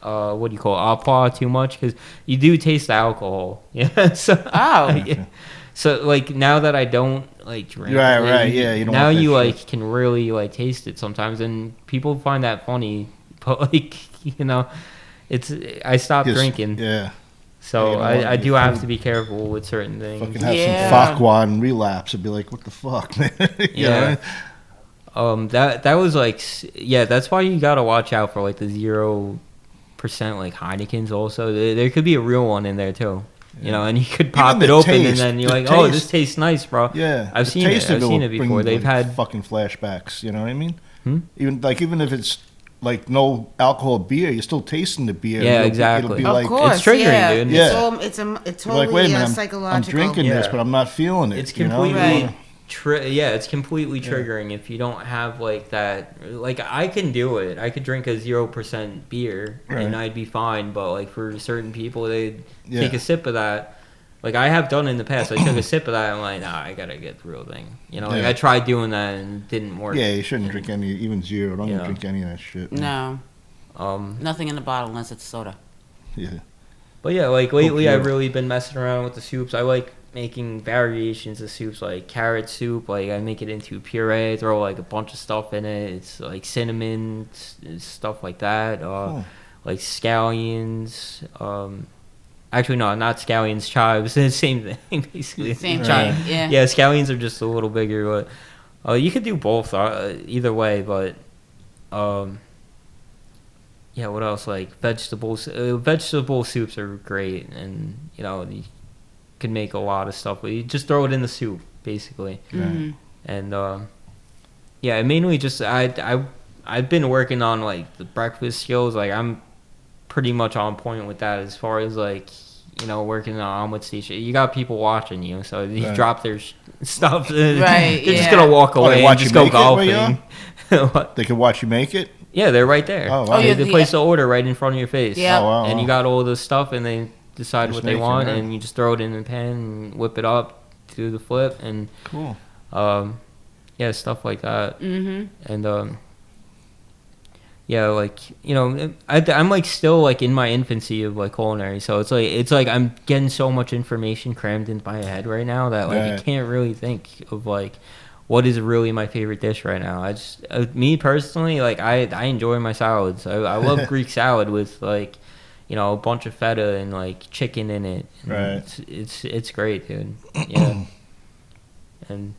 what do you call it, apois too much, because you do taste the alcohol. Yeah. So yeah. So like now that I don't like drink, Right, yeah, you don't now want that you shit. like can really like taste it sometimes, and people find that funny. But like, you know, I stopped drinking. Yeah. So Yeah, you don't I want do to have be to be careful with certain things. Fucking have Yeah. some Fauquois and relapse and be like, what the fuck, man? You know? That was like, yeah, that's why you gotta watch out for like the 0% like Heinekens. Also, there could be a real one in there too. You know, and you could pop Even it the open, and taste- then you're the like, oh, taste- this tastes nice, bro. Yeah, I've the seen it. taste of I've seen will it bring, before. They've like, had fucking flashbacks. You know what I mean? Hmm? Even if it's like no alcohol beer, you're still tasting the beer. Yeah, It'll exactly. be Of like, course, It's triggering, yeah. dude. Yeah. It's you're like, wait totally a minute, I'm psychological. drinking this, Yeah. but I'm not feeling it. it's you know? completely it's completely triggering if you don't have like that. Like I can do it. I could drink a 0% beer and Right. I'd be fine. But like for certain people, they Yeah. take a sip of that. Like I have done in the past. I took a sip of that. I'm like, nah, I gotta get the real thing. You know, like Yeah. I tried doing that and it didn't work. Yeah, you shouldn't drink any, even zero. Don't Yeah. even drink any of that shit. man. No, nothing in the bottle unless it's soda. Yeah. But yeah, like lately I've pure. really been messing around with the soups. I like making variations of soups, like carrot soup. Like I make it into puree, throw like a bunch of stuff in it. It's like cinnamon, stuff like that. Cool. Like scallions. Actually, no, not scallions. Chives. It's the same thing, basically. Same Right. thing. Yeah. Yeah, scallions are just a little bigger, but you could do both either way. But yeah, what else? Like vegetables. Vegetable soups are great, and you know you can make a lot of stuff. But you just throw it in the soup, basically. Mhm. And yeah, mainly just I've been working on like the breakfast skills. Like I'm pretty much on point with that as far as like, you know, working on omelet station. You got people watching you, so you Right. drop their stuff. Right, They're just yeah. gonna walk Oh, they away and watch just you go make it where you golfing. What? They can watch you make it. Yeah, they're right there. Oh, wow. Oh, yeah, They the- place the order right in front of your face. Yeah. Oh, wow. And you got all the stuff, and they decide Just what they make it, want, right. and you just throw it in the pan and whip it up, do the flip, and Cool. yeah, stuff like that. Mhm. And yeah, like, you know, I'm like still like in my infancy of like culinary, so it's like I'm getting so much information crammed into my head right now that like you Right. can't really think of like what is really my favorite dish right now. I just me personally, like I enjoy my salads. I love Greek salad with like, you know, a bunch of feta and like chicken in it. And Right. It's great, dude. Yeah. And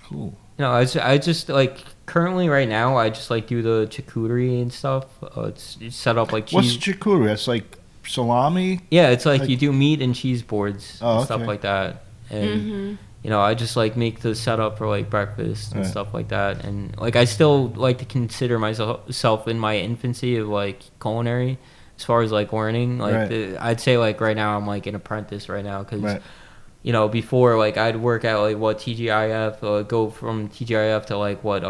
Cool. you know, I just like currently right now I just like do the charcuterie and stuff. It's set up like cheese. What's charcuterie? That's like salami. Yeah, it's like Like- you do meat and cheese boards Oh, and stuff okay. like that. And you know, I just like make the setup for like breakfast and Right. stuff like that. And like I still like to consider myself in my infancy of like culinary as far as like learning. Like Right. I'd say like right now I'm like an apprentice right now because Right. you know, before like I'd work at like what TGIF, go from TGIF to like what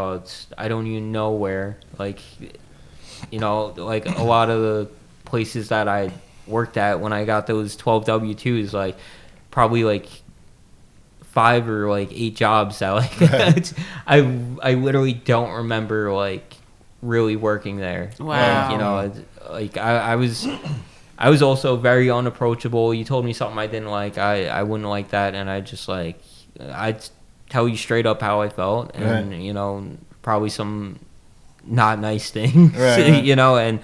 I don't even know where. Like, you know, like a lot of the places that I worked at when I got those 12 W-2s, like probably like 5 or like 8 jobs that like Right. I literally don't remember like really working there. Wow. Like, you know, like I was also very unapproachable. You told me something I didn't like, I wouldn't like that, and I just like I'd tell you straight up how I felt, and Right. you know, probably some not nice things, Right. you know, and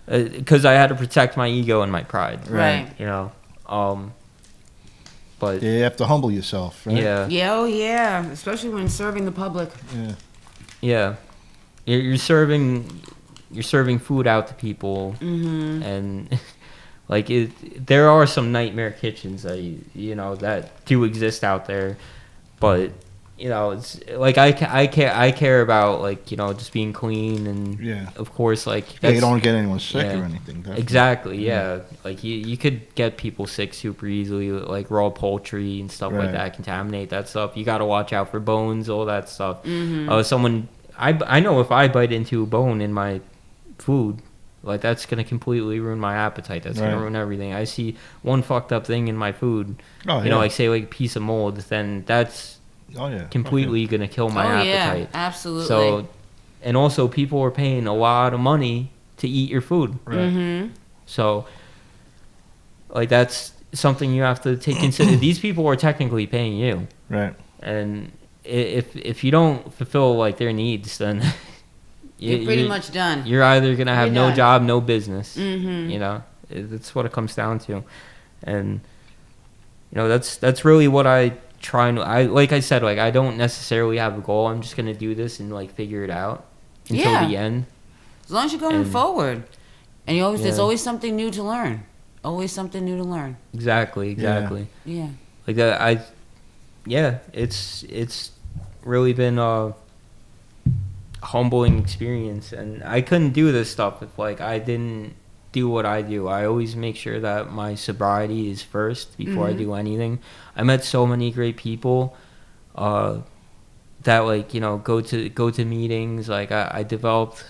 because I had to protect my ego and my pride, Right. you know, but Yeah, you have to humble yourself, right? yeah, Yeah, oh yeah, especially when serving the public. Yeah. yeah, you're serving food out to people, Mm-hmm. and like there are some nightmare kitchens that you know that do exist out there, but you know it's like I care about like, you know, just being clean, and Yeah. of course like Yeah, you that's- don't want to get anyone sick yeah. or anything. definitely. Exactly, yeah. Like you could get people sick super easily, like raw poultry and stuff like Right. that, contaminate that stuff. You got to watch out for bones, all that stuff. Mm-hmm. I know if I bite into a bone in my food, like that's gonna completely ruin my appetite. That's gonna Right. ruin everything. I see one fucked up thing in my food, Oh, you know, yeah. like say like a piece of mold, then that's Oh yeah. completely gonna kill my Oh yeah, appetite. absolutely. So, and also people are paying a lot of money to eat your food. Right. Mm-hmm. So, like that's something you have to take consider. These people are technically paying you, Right. and if you don't fulfill like their needs, then You're pretty much done. You're either gonna have You're no done. job, no business. Mm-hmm. You know, that's what it comes down to, and you know that's really what I try and like I said, like I don't necessarily have a goal. I'm just gonna do this and like figure it out until Yeah. the end. As long as you're going And- forward, and you always there's Yeah. always something new to learn. Always something new to learn. Exactly. Yeah. Like that, it's really been a humbling experience, and I couldn't do this stuff if like I didn't do what I do. I always make sure that my sobriety is first before I do anything. I met so many great people that like, you know, go to meetings. Like I developed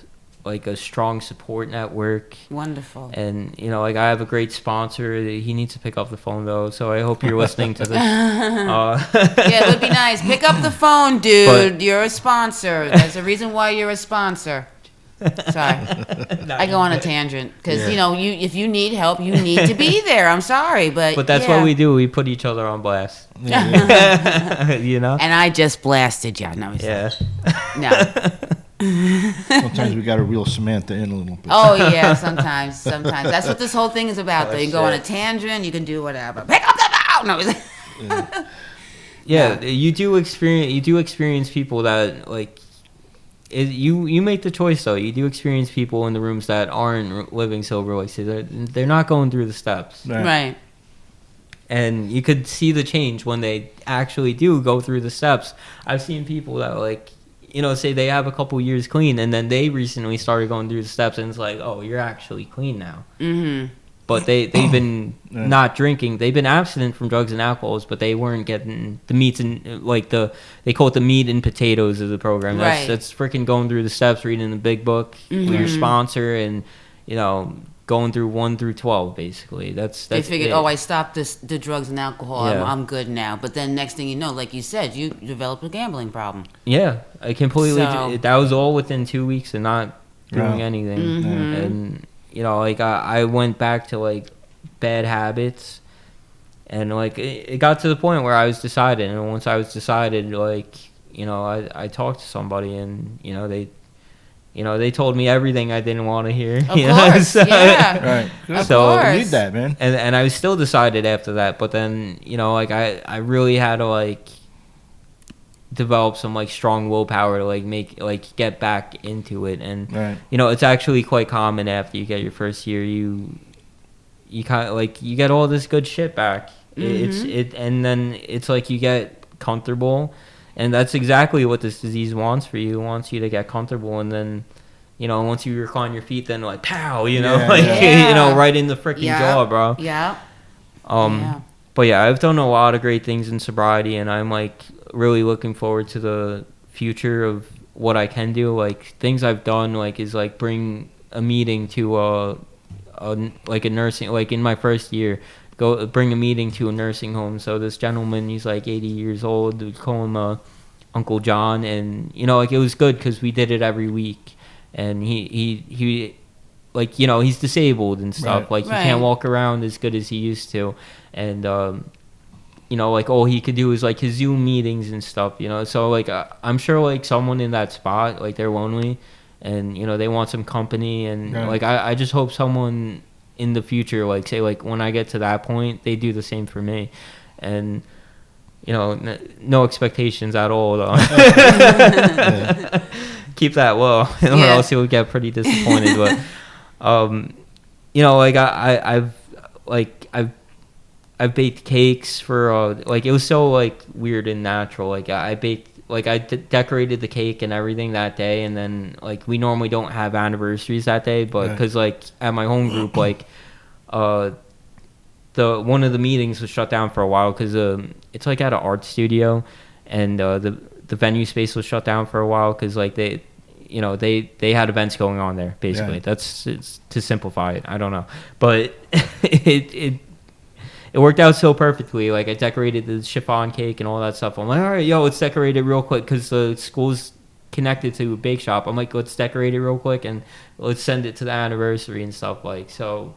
like a strong support network. Wonderful. And you know, like I have a great sponsor. He needs to pick up the phone though, so I hope you're listening to this. Yeah, it would be nice. Pick up the phone, dude. But- You're a sponsor. There's a reason why you're a sponsor. Sorry, I go on a tangent because you know, if you need help, you need to be there. I'm sorry, but But that's yeah. what we do. We put each other on blast. You know? And I just blasted you. No, Yeah. no. Sometimes we got to reel Samantha in a little bit. Oh yeah, sometimes. That's what this whole thing is about. Though you can go on a tangent, you can do whatever. Pick up the phone. No. Yeah, you do experience people that like you make the choice though. You do experience people in the rooms that aren't living sober, like so they're not going through the steps. Right. And you could see the change when they actually do go through the steps. I've seen people that like, you know, say they have a couple years clean and then they recently started going through the steps and it's like, oh, you're actually clean now. Mm-hmm. But they've been not drinking. They've been abstinent from drugs and alcohols, but they weren't getting the meats and like they call it the meat and potatoes of the program. Right. That's freaking going through the steps, reading the big book with your sponsor, and you know, going through 1 through 12 basically. That's They figured, it. oh, I stopped the drugs and alcohol. Yeah. I'm good now. But then next thing you know, like you said, you developed a gambling problem. Yeah, I completely. So- That was all within 2 weeks of not doing Wow. anything, Mhm. and you know, like I went back to like bad habits, and like it got to the point where I was decided, and once I was decided, like I talked to somebody, and they told me everything I didn't want to hear. Of course, yeah. Right. Good. So you need that, man. and I was still decided after that, but then I really had to like develop some like strong willpower to like get back into it. And Right. it's actually quite common after you get your first year, you kind of like you get all this good shit back. And then it's like you get comfortable, and that's exactly what this disease wants for you. It wants you to get comfortable, and then once you recline your feet, then like pow, right in the freaking jaw, bro. Yeah. But yeah, I've done a lot of great things in sobriety, and I'm like really looking forward to the future of what I can do. Like things I've done, like is like bring a meeting to a nursing, like in my first year, go bring a meeting to a nursing home. So this gentleman, he's like 80 years old. We call him Uncle John, and like it was good because we did it every week, and he like he's disabled and stuff. Right. Like he can't walk around as good as he used to, and like all he could do is like his Zoom meetings and stuff. So like I'm sure like someone in that spot, like they're lonely, and they want some company, and like I just hope someone in the future, like say like when I get to that point, they do the same for me. And no expectations at all though. Keep that low, or else you'll get pretty disappointed. But like I've baked cakes for like it was so like weird and natural. Like I baked, like I decorated the cake and everything that day, and then like we normally don't have anniversaries that day, but because like at my home group, like the one of the meetings was shut down for a while because it's like at an art studio, and the venue space was shut down for a while because like they had events going on there basically. It's to simplify it, I don't know, but it worked out so perfectly. Like I decorated the chiffon cake and all that stuff. I'm like, all right, let's decorate it real quick because the school's connected to a bake shop. I'm like, let's decorate it real quick and let's send it to the anniversary and stuff. Like, so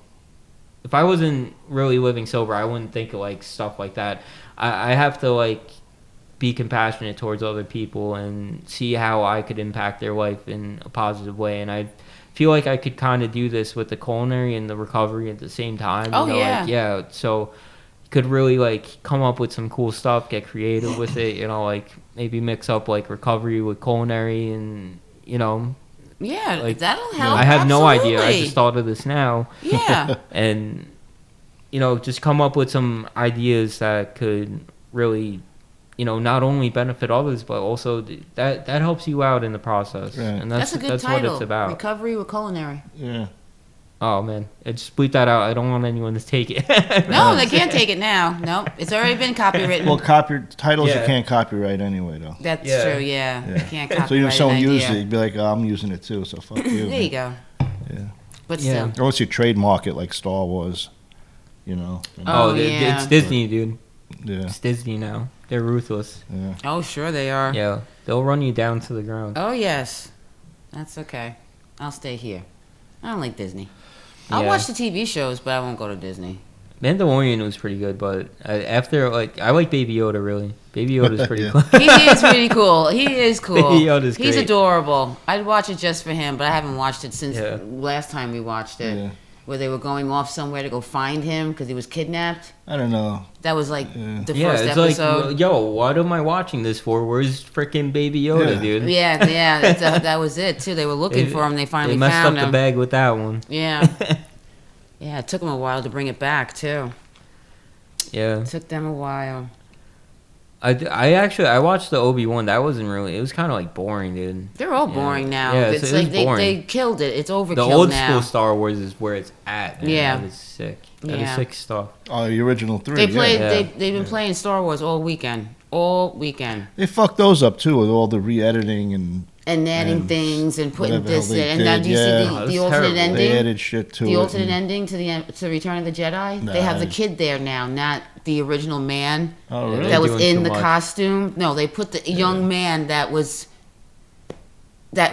if I wasn't really living sober, I wouldn't think of like stuff like that. I have to like be compassionate towards other people and see how I could impact their life in a positive way. And I feel like I could kind of do this with the culinary and the recovery at the same time. So you could really like come up with some cool stuff, get creative with it, like maybe mix up like recovery with culinary, and like that'll help. I have no idea. I just thought of this now. Yeah. And just come up with some ideas that could really not only benefit others, but also that helps you out in the process. Right. And that's a good title. What it's about. Recovery with culinary. Yeah. Oh man, just bleep that out. I don't want anyone to take it. No, they can't take it now. Nope, it's already been copywritten. Well, titles you can't copyright anyway, though. That's true. Yeah. You can't copyright. So if someone used it, you'd be like, I'm using it too. So fuck you. There you go. Yeah. But still. Or else you trademark it like Star Wars. It's Disney, dude. Yeah. It's Disney now. They're ruthless. Yeah. Oh, sure they are. Yeah, they'll run you down to the ground. Oh, yes. That's okay. I'll stay here. I don't like Disney. I'll watch the TV shows, but I won't go to Disney. Mandalorian was pretty good, but after, like, I like Baby Yoda, really. Baby Yoda's pretty cool. He is pretty cool. He is cool. Baby Yoda's great. He's adorable. I'd watch it just for him, but I haven't watched it since last time we watched it. Yeah. Where they were going off somewhere to go find him because he was kidnapped. I don't know. That was like the yeah, first it's episode. Like, yo, what am I watching this for? Where's freaking Baby Yoda, dude? Yeah, that was it too. They were looking for him. They finally messed found him. up the bag with that one. Yeah. Yeah, it took them a while to bring it back too. Yeah. It took them a while. I watched the Obi-Wan. That wasn't really. It was kind of like boring, dude. They're all boring now. Yeah, it's so like boring. they killed it. It's overkill now. The old school Star Wars is where it's at. Man. Yeah, that is sick. That is sick stuff. Oh, the original 3. They played. They've been playing Star Wars all weekend. All weekend. They fucked those up too with all the re-editing and adding things and putting this in. And did. now do you see the alternate ending? They added shit to the alternate ending to Return of the Jedi. Nah. They have the kid there now, not the original man really? that was in the costume. No, they put the young man that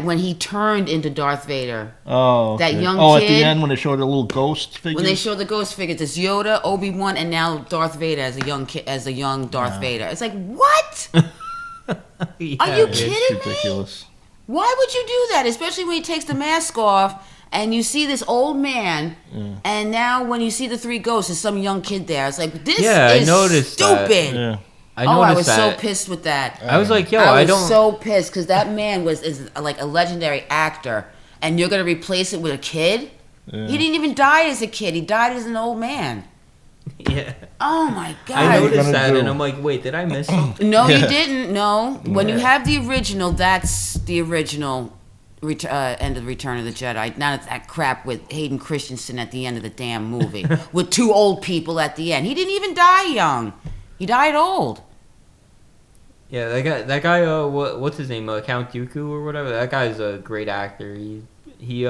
when he turned into Darth Vader. Oh, that young kid. At the end when they showed the little ghost figure. When they showed the ghost figures, it's Yoda, Obi-Wan, and now Darth Vader as a young kid, as a young Darth Vader. It's like what? Yeah, Are you dude. kidding It's me? ridiculous. Why would you do that? Especially when he takes the mask off and you see this old man, and now when you see the three ghosts, there's some young kid there. It's like, this Yeah, is I noticed that. stupid. Yeah. I Oh, I was noticed that. so pissed with that. I was like, yo, I I was don't. so pissed because that man is like a legendary actor, and you're gonna replace it with a kid. Yeah. He didn't even die as a kid. He died as an old man. Yeah. Oh my god! I What are you noticed gonna that, do? and I'm like, wait, did I miss something? No, you Yeah. didn't. No, when you Yeah. have the original, that's the original end of Return of the Jedi. Not that crap with Hayden Christensen at the end of the damn movie with two old people at the end. He didn't even die young. He died old. Yeah, that guy. What's his name? Count Dooku or whatever. That guy's a great actor. He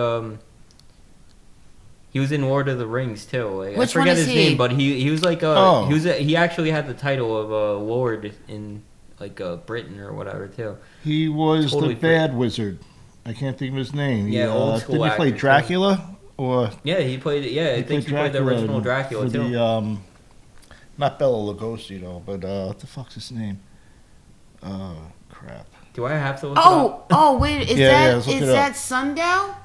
was in Lord of the Rings too. Like, Which I forget one is his he? name, but he was like Oh. he actually had the title of Lord in like Britain or whatever too. He was Totally the bad wizard. I can't think of his name. Yeah, old school Didn't he play actor, too. Dracula? Or Yeah, he played. Yeah, I think he played the original Dracula for too. the, not Bela Lugosi though, but what the fuck's his name? Oh crap. Do I have to look it up? Oh, wait, is let's look is it up. that Sundown?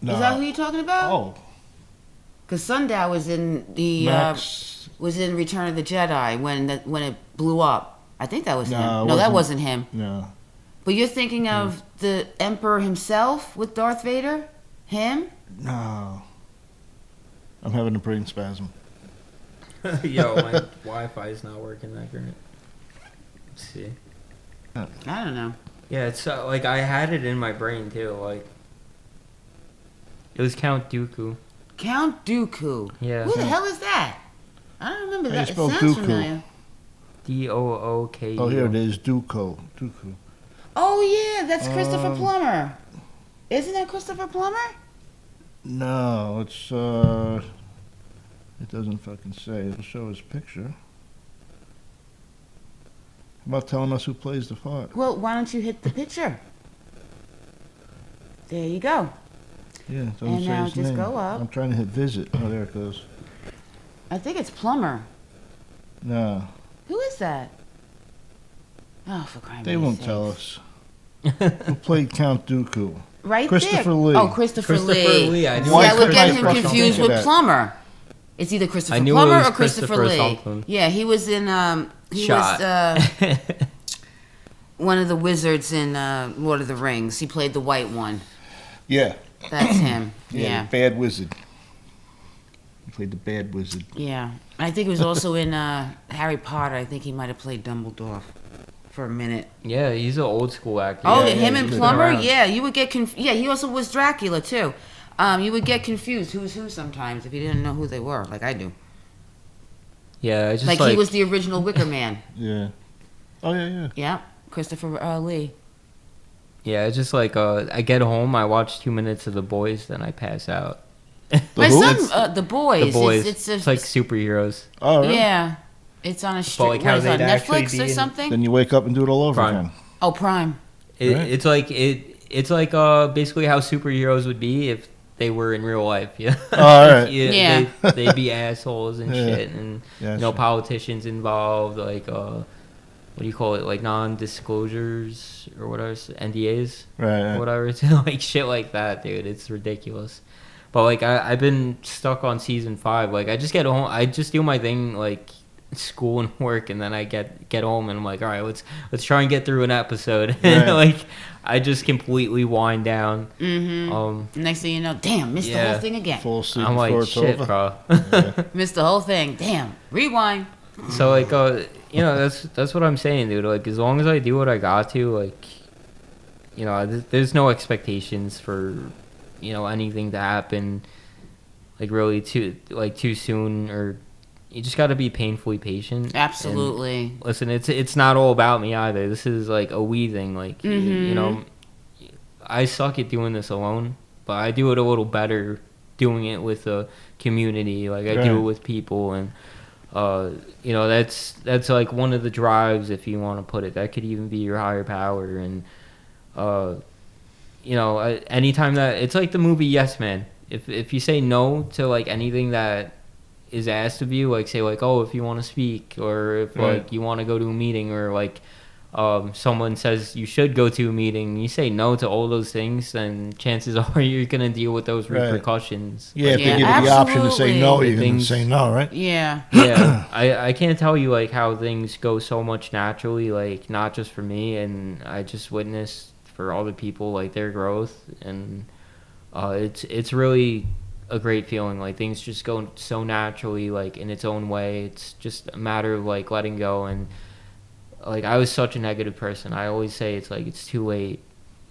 No. Is that who you're talking about? Oh, Because Sundown was in the Max. was in Return of the Jedi when it blew up. I think that was No, him. it No, that wasn't. wasn't him. No. But you're thinking of the Emperor himself with Darth Vader? Him? No. I'm having a brain spasm. Yo, my Wi-Fi is not working that great. Let's see. I don't know. Yeah, it's like I had it in my brain too. Like it was Count Dooku. Count Dooku. Yeah. Who the hell is that? I don't remember How you that. It spell sounds Dooku? familiar. Dooku. Oh, here it is. Dooku. Dooku. Oh yeah, that's Christopher Um, Plummer. Isn't that Christopher Plummer? No, it's it doesn't fucking say. It'll show his picture. How about telling us who plays the part? Well, why don't you hit the picture? There you go. Yeah, it doesn't And say now his just name. go up. I'm trying to hit visit. Oh, there it goes. I think it's Plummer. No, Who is that? Oh, for crying they out won't sakes. tell us. Who played Count Dooku? Right Christopher there. Lee. Oh, Christopher Lee. I knew See, Why I would couldn't get I him fucking confused think of with that? Plummer. It's either Christopher I knew it Plummer was or Christopher Christopher Lee. something. Yeah, he was in Shot. one of the wizards in Lord of the Rings. He played the white one. Yeah. That's him. Yeah. Yeah. The bad wizard. He played the bad wizard. Yeah. I think he was also in Harry Potter. I think he might have played Dumbledore for a minute. Yeah, he's an old school actor. Oh, Yeah, him yeah, and he's been Plummer? around. Yeah, you would get yeah, he also was Dracula too. You would get confused who's who sometimes if you didn't know who they were, like I do. Yeah, I just Like he was the original Wicker Man. Yeah. Oh, yeah, yeah. Yeah, Christopher Lee. Yeah, it's just like I get home, I watch 2 minutes of The Boys, then I pass out. My who? son, The Boys. The Boys. It's like superheroes. Oh, really? yeah, it's on a But, stream. like, What how is it, on they'd actually Netflix be or in- something? Then you wake up and do it all over Prime. again. Oh, Prime. It, Right. It's like basically how superheroes would be if they were in real life. Yeah. Oh, all right. Yeah. They'd be assholes and Yeah. shit, and Yeah, you know, sure. politicians involved, like what do you call it, like non-disclosures or whatever, NDAs, Right, right. whatever. It's like shit like that, dude. It's ridiculous. But like I've been stuck on season 5. Like I just get home, I just do my thing, like school and work, and then I get home and I'm like, all right, let's try and get through an episode. And Right. like I just completely wind down. Mm-hmm. Next thing you know, damn, missed the yeah. whole thing again. Fall asleep I'm before like, it's shit, over. bro. Yeah. Missed the whole thing. Damn. Rewind. So like you know, that's what I'm saying, dude. Like as long as I do what I got to, like, you know, there's no expectations for, you know, anything to happen like really too soon, or you just got to be painfully patient. Absolutely. And listen, it's not all about me either. This is like a we thing. Like you know, I suck at doing this alone, but I do it a little better doing it with a community. Like I do Right. it with people, and you know, that's like one of the drives, if you want to put it. That could even be your higher power. And you know, anytime that it's like the movie Yes Man. If you say no to like anything that is asked of you, like say like, oh, if you want to speak, or if Right. like you want to go to a meeting, or like someone says you should go to a meeting, you say no to all those things, then chances are you're going to deal with those repercussions. Yeah, if Yeah, they give you the option to say no, you're going to Things- say no, right? Yeah. Yeah, I can't tell you like how things go so much naturally, like not just for me, and I just witnessed for all the people like their growth, and it's really a great feeling. Like things just go so naturally, like in its own way. It's just a matter of like letting go. And like I was such a negative person. I always say it's like it's too late.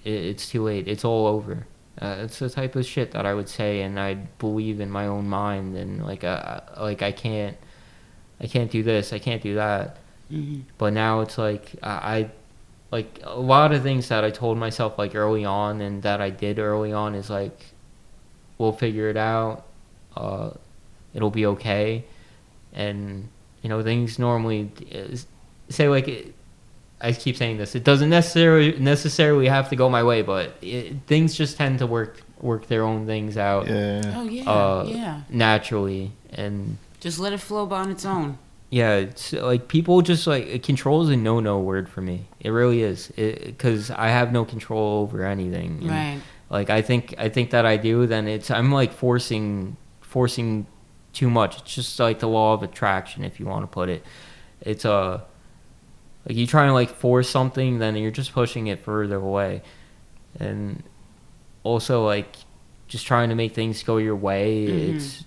It's too late. It's all over. It's the type of shit that I would say, and I believe in my own mind, and like I can't do this, I can't do that. Mm-hmm. But now it's like I like a lot of things that I told myself like early on and that I did early on is like, we'll figure it out. It'll be okay. And you know, things normally say like I keep saying this. It doesn't necessarily have to go my way, but things just tend to work their own things out. Yeah. Oh yeah. Yeah. Naturally, and Just let it flow on its own. yeah, it's like people just like control is a no word for me. It really is, because I have no control over anything. And, Right. like I think that I do. Then I'm like forcing too much. It's just like the law of attraction, if you want to put it. It's like you try and like force something, then you're just pushing it further away. And also like just trying to make things go your way. Mm-hmm. It's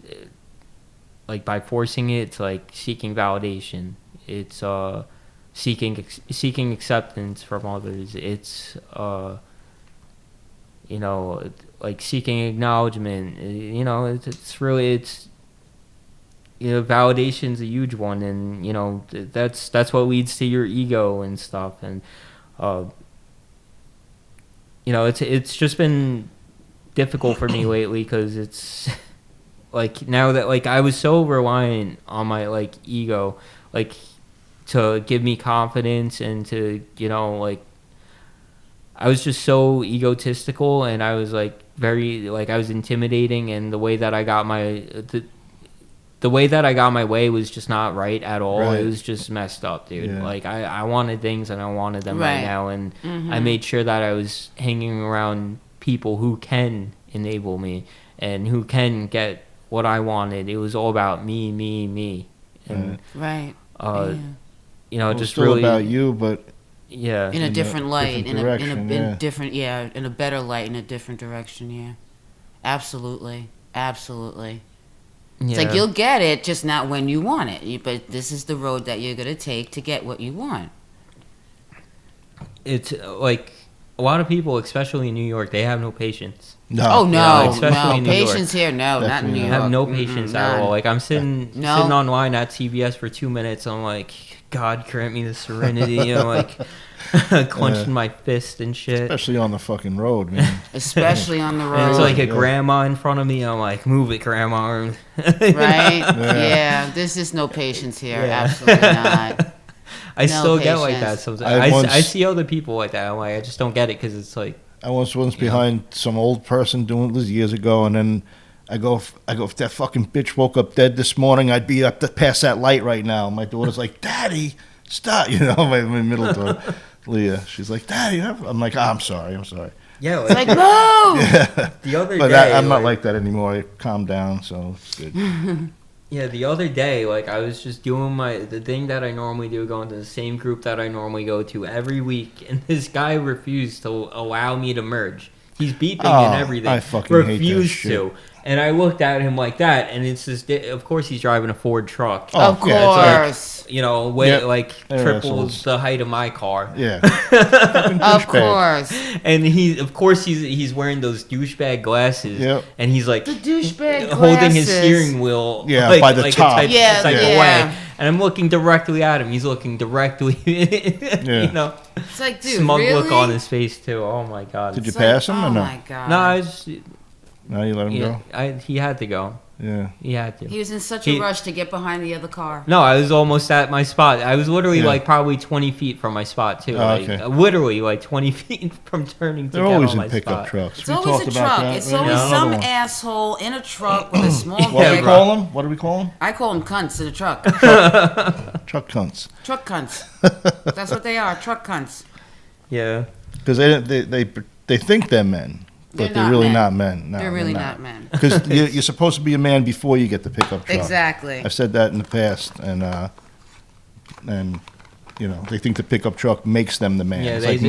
like by forcing it, it's like seeking validation. It's seeking acceptance from others. It's you know, like seeking acknowledgement. You know, it's really you know, validation's a huge one, and you know that's what leads to your ego and stuff. And you know, it's just been difficult for me lately, because it's like now that like I was so reliant on my like ego, like to give me confidence and to, you know, like I was just so egotistical, and I was like very like I was intimidating, and the way that I got my the way that I got my way was just not right at all. Right. It was just messed up, dude. Yeah. Like I wanted things, and I wanted them right now, and Mm-hmm. I made sure that I was hanging around people who can enable me and who can get what I wanted. It was all about me, and Right. you know, Well, just still really about you, but yeah. In a different light, different in direction, a yeah. different, in a better light, in a different direction. Yeah, absolutely. It's like you'll get it, just not when you want it. But this is the road that you're gonna take to get what you want. It's like a lot of people, especially in New York, they have no patience. no. Oh no, especially no in New York. patience here. No, not in Definitely New I York. have no patience at all. Like I'm sitting No. online at CVS for 2 minutes. I'm like, God grant me the serenity. You know, like clenching my fist and shit. Especially on the fucking road, man. Especially on the road. And it's like a Yeah. grandma in front of me. I'm like, move it, grandma. You know? Right? Yeah. Yeah. There's just no patience here. Yeah. Absolutely not. I No still get like patience. that sometimes. I once- I see other people like that. I'm like, I just don't get it, because it's like, I was once behind some old person doing this years ago, and then I go, if that fucking bitch woke up dead this morning, I'd be up to past that light right now. My daughter's like, Daddy, stop. You know, my middle daughter, Leah, she's like, Daddy. I'm like, I'm sorry. yeah, It's like, no! the other But day, I'm not like that anymore. I calmed down, so it's good. Yeah, the other day, like, I was just doing the thing that I normally do, going to the same group that I normally go to every week, and this guy refused to allow me to merge. He's beeping and everything. I fucking hate that refused shit. to. And I looked at him like that, and it's just, of course he's driving a Ford truck. Oh, Of yeah, it's like- course. You know, way Yep. like They're triple assholes. the height of my car. Yeah. Fucking Of douchebag. course. And he's wearing those douchebag glasses. Yep. And he's like The douchebag holding his glasses. steering wheel. Yeah, like, by the like top. A type Yeah, of yeah. way. And I'm looking directly at him. He's looking directly, Yeah. you know, It's like, dude, smug really? look on his face too. Oh my god. Did you It's pass like, him or oh no? my God. No, I just, No, you let him yeah, go? he had to go. Yeah. He had to. He was in such He- a rush to get behind the other car. No, I was almost at my spot. I was literally Yeah. like probably 20 feet from my spot too. Oh, like, okay. literally like 20 feet from turning to They're get always on in my pickup spot. trucks. It's We always talked a about truck. that. It's Yeah, always another some one. asshole in a truck with a small What do we kid. call them? What do we call them? I call him cunts in a truck. Truck cunts. Truck cunts. That's what they are. Truck cunts. Yeah. Because they think they're men, but they're really not men. No, they're really not men. Because you're supposed to be a man before you get the pickup truck. Exactly. I've said that in the past, and they think the pickup truck makes them the man. Yeah, It's they just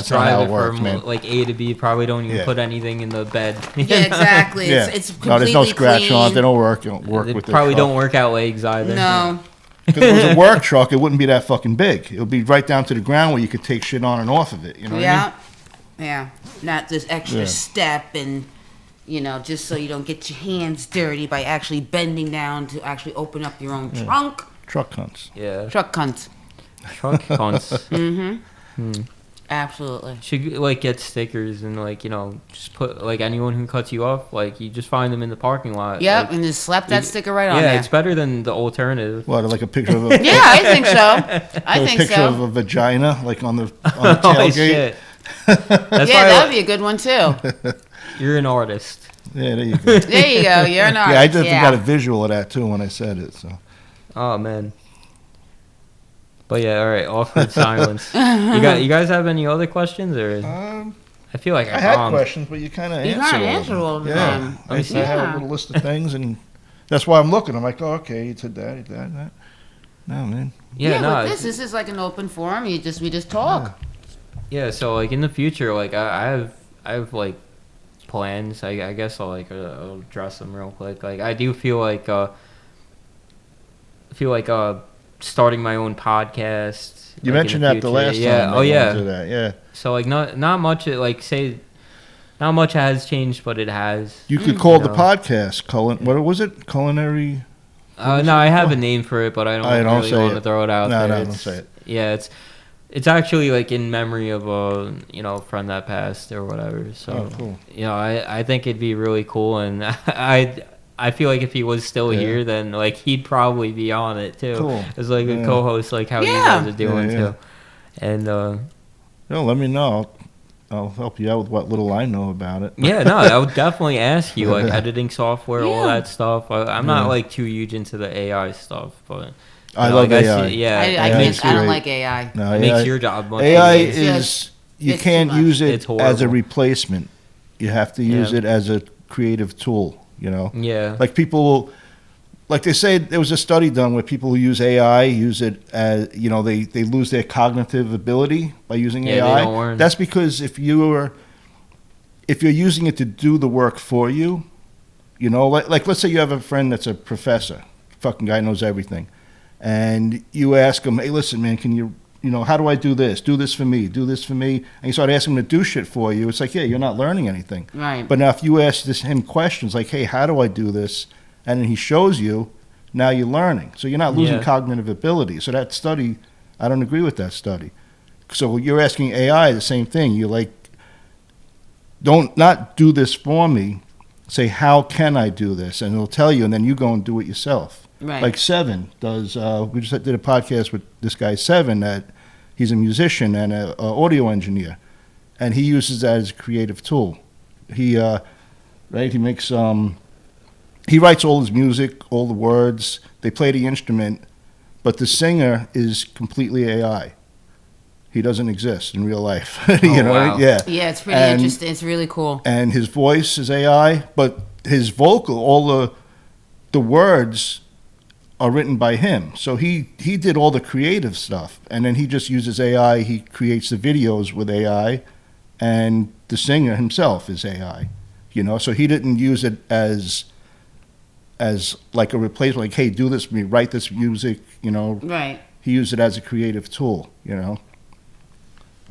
that's not how drive it it works, from man. like A to B. Probably don't even put anything in the bed. Yeah, exactly. Yeah. It's completely No, there's no scratch clean. on it. They don't work They with the probably truck. don't work out legs either. No. If it was a work truck, it wouldn't be that fucking big. It would be right down to the ground where you could take shit on and off of it. You know what I mean? Yeah. Not this extra Yeah. step and, just so you don't get your hands dirty by actually bending down to actually open up your own trunk. Truck cunts. Yeah. Truck cunts. Truck cunts. Absolutely. Should get stickers and just put anyone who cuts you off, you just find them in the parking lot. Yep, and just slap that sticker right on Yeah, there. it's better than the alternative. What, like a picture of a Yeah, I think so. I a think picture so. of a vagina, like on the Oh tailgate? shit! That's Yeah, why that would be a good one too. you're an artist. Yeah, there you go. There you go. You're an artist. Yeah, I just got a visual of that too when I said it. So Oh man. But yeah, all right. Awkward silence. You guys have any other questions, or I feel like I had bombed. questions, but you kind of You answered kinda all answered of all of them. them. Yeah, I had a little list of things, and that's why I'm looking. I'm like, oh, okay, you said that, that. No, man. Yeah, no. with this is like an open forum. We just talk. Yeah, so in the future, I have plans. I guess I'll address them real quick. I do feel starting my own podcast. You in mentioned that the last time. Yeah. Oh I yeah. wanted to do that. Yeah. So not much. Not much has changed, but it has. You could call the know. podcast what was it? Culinary. No, I have a name for it, but I don't really say want to it. throw it out No, there. don't say it. Yeah, it's actually in memory of a friend that passed or whatever. So Oh, cool. I think it'd be really cool, and I feel like if he was still here, then he'd probably be on it too, Cool. as a Yeah. co-host, how you guys are doing Yeah, yeah. too. And No, let me know. I'll help you out with what little I know about it. yeah, no, I would definitely ask you editing software, all Yeah. that stuff. I'm not too huge into the AI stuff, but I love AI. I I it's can't. I don't great. like AI. No, it makes your job much AI easier. is you It's can't too much. use It's it horrible. as a replacement. You have to use Yeah. it as a creative tool. Yeah. Like people, like they say, there was a study done where people who use AI use it as they lose their cognitive ability by using Yeah, they AI. don't learn. That's because if you're using it to do the work for you, like let's say you have a friend that's a professor, fucking guy knows everything, and you ask him, hey, listen, man, can you, how do I do this? Do this for me. Do this for me. And you start asking him to do shit for you. It's like, yeah, you're not learning anything. Right. But now if you ask him questions like, hey, how do I do this? And then he shows you, now you're learning. So you're not losing Yeah. cognitive ability. So that study, I don't agree with that study. So you're asking AI the same thing. You're like, not do this for me. Say, how can I do this? And it'll tell you, and then you go and do it yourself. Right. Like Seven does. We just did a podcast with this guy Seven. That he's a musician and an audio engineer, and he uses that as a creative tool. He he makes he writes all his music, all the words. They play the instrument, but the singer is completely AI. He doesn't exist in real life. Wow. Yeah. Yeah, it's pretty And- interesting. It's really cool. And his voice is AI, but his vocal, all the words are written by him. So he did all the creative stuff, and then he just uses AI. He creates the videos with AI, and the singer himself is AI. So he didn't use it as like a replacement. Like, hey, do this for me, write this music. Right. He used it as a creative tool.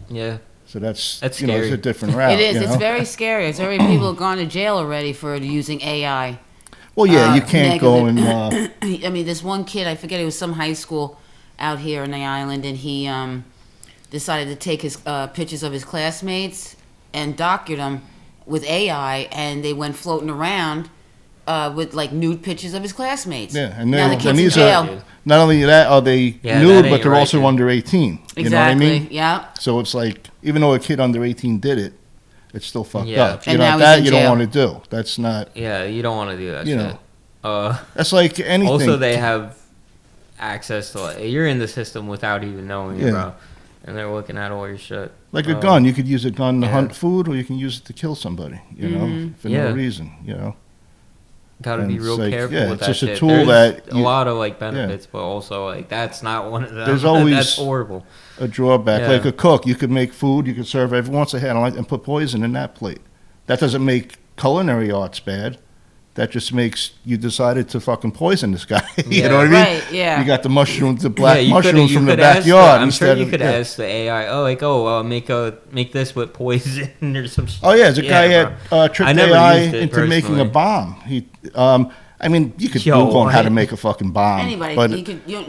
Yeah. So that's That's it's scary. a different route. It is. you It's know? very scary. It's already people have gone to jail already for using AI. Well, yeah, you can't go and. I mean, this one kid, I forget, it was some high school out here on the island, and he decided to take his pictures of his classmates and doctored them with AI, and they went floating around with like nude pictures of his classmates. Yeah, and now the then kid's and in these jail. are not only that are they Yeah, nude, that but ain't they're right, also dude. under 18. Exactly. You know what I mean? Yeah. So it's like even though a kid under 18 did it, it's still fucked Yeah. up. And now he's that in you don't jail. want to do. That's not. Yeah, you don't want to do that You shit. know. That's like anything. Also, they have access to, like, you're in the system without even knowing it, bro. And they're looking at all your shit. Like a gun, you could use a gun to hunt food, or you can use it to kill somebody, you know, for no reason, you know. Gotta be real careful with that it's just shit. a tool There's that a lot of like benefits, but also like that's not one of them. There's always that's horrible. A drawback. Like a cook, you could make food, you could serve everyone wants a hand and put poison in that plate. That doesn't make culinary arts bad. That just makes you decided to fucking poison this guy. You know what I mean? Right, yeah. You got the mushrooms, the black you mushrooms from the ask backyard. I'm sure you of, could ask the AI, make this with poison or some shit. Oh yeah, there's a guy that tricked AI into personally. making a bomb. I mean, you could Google on how to make a fucking bomb. Anybody, but,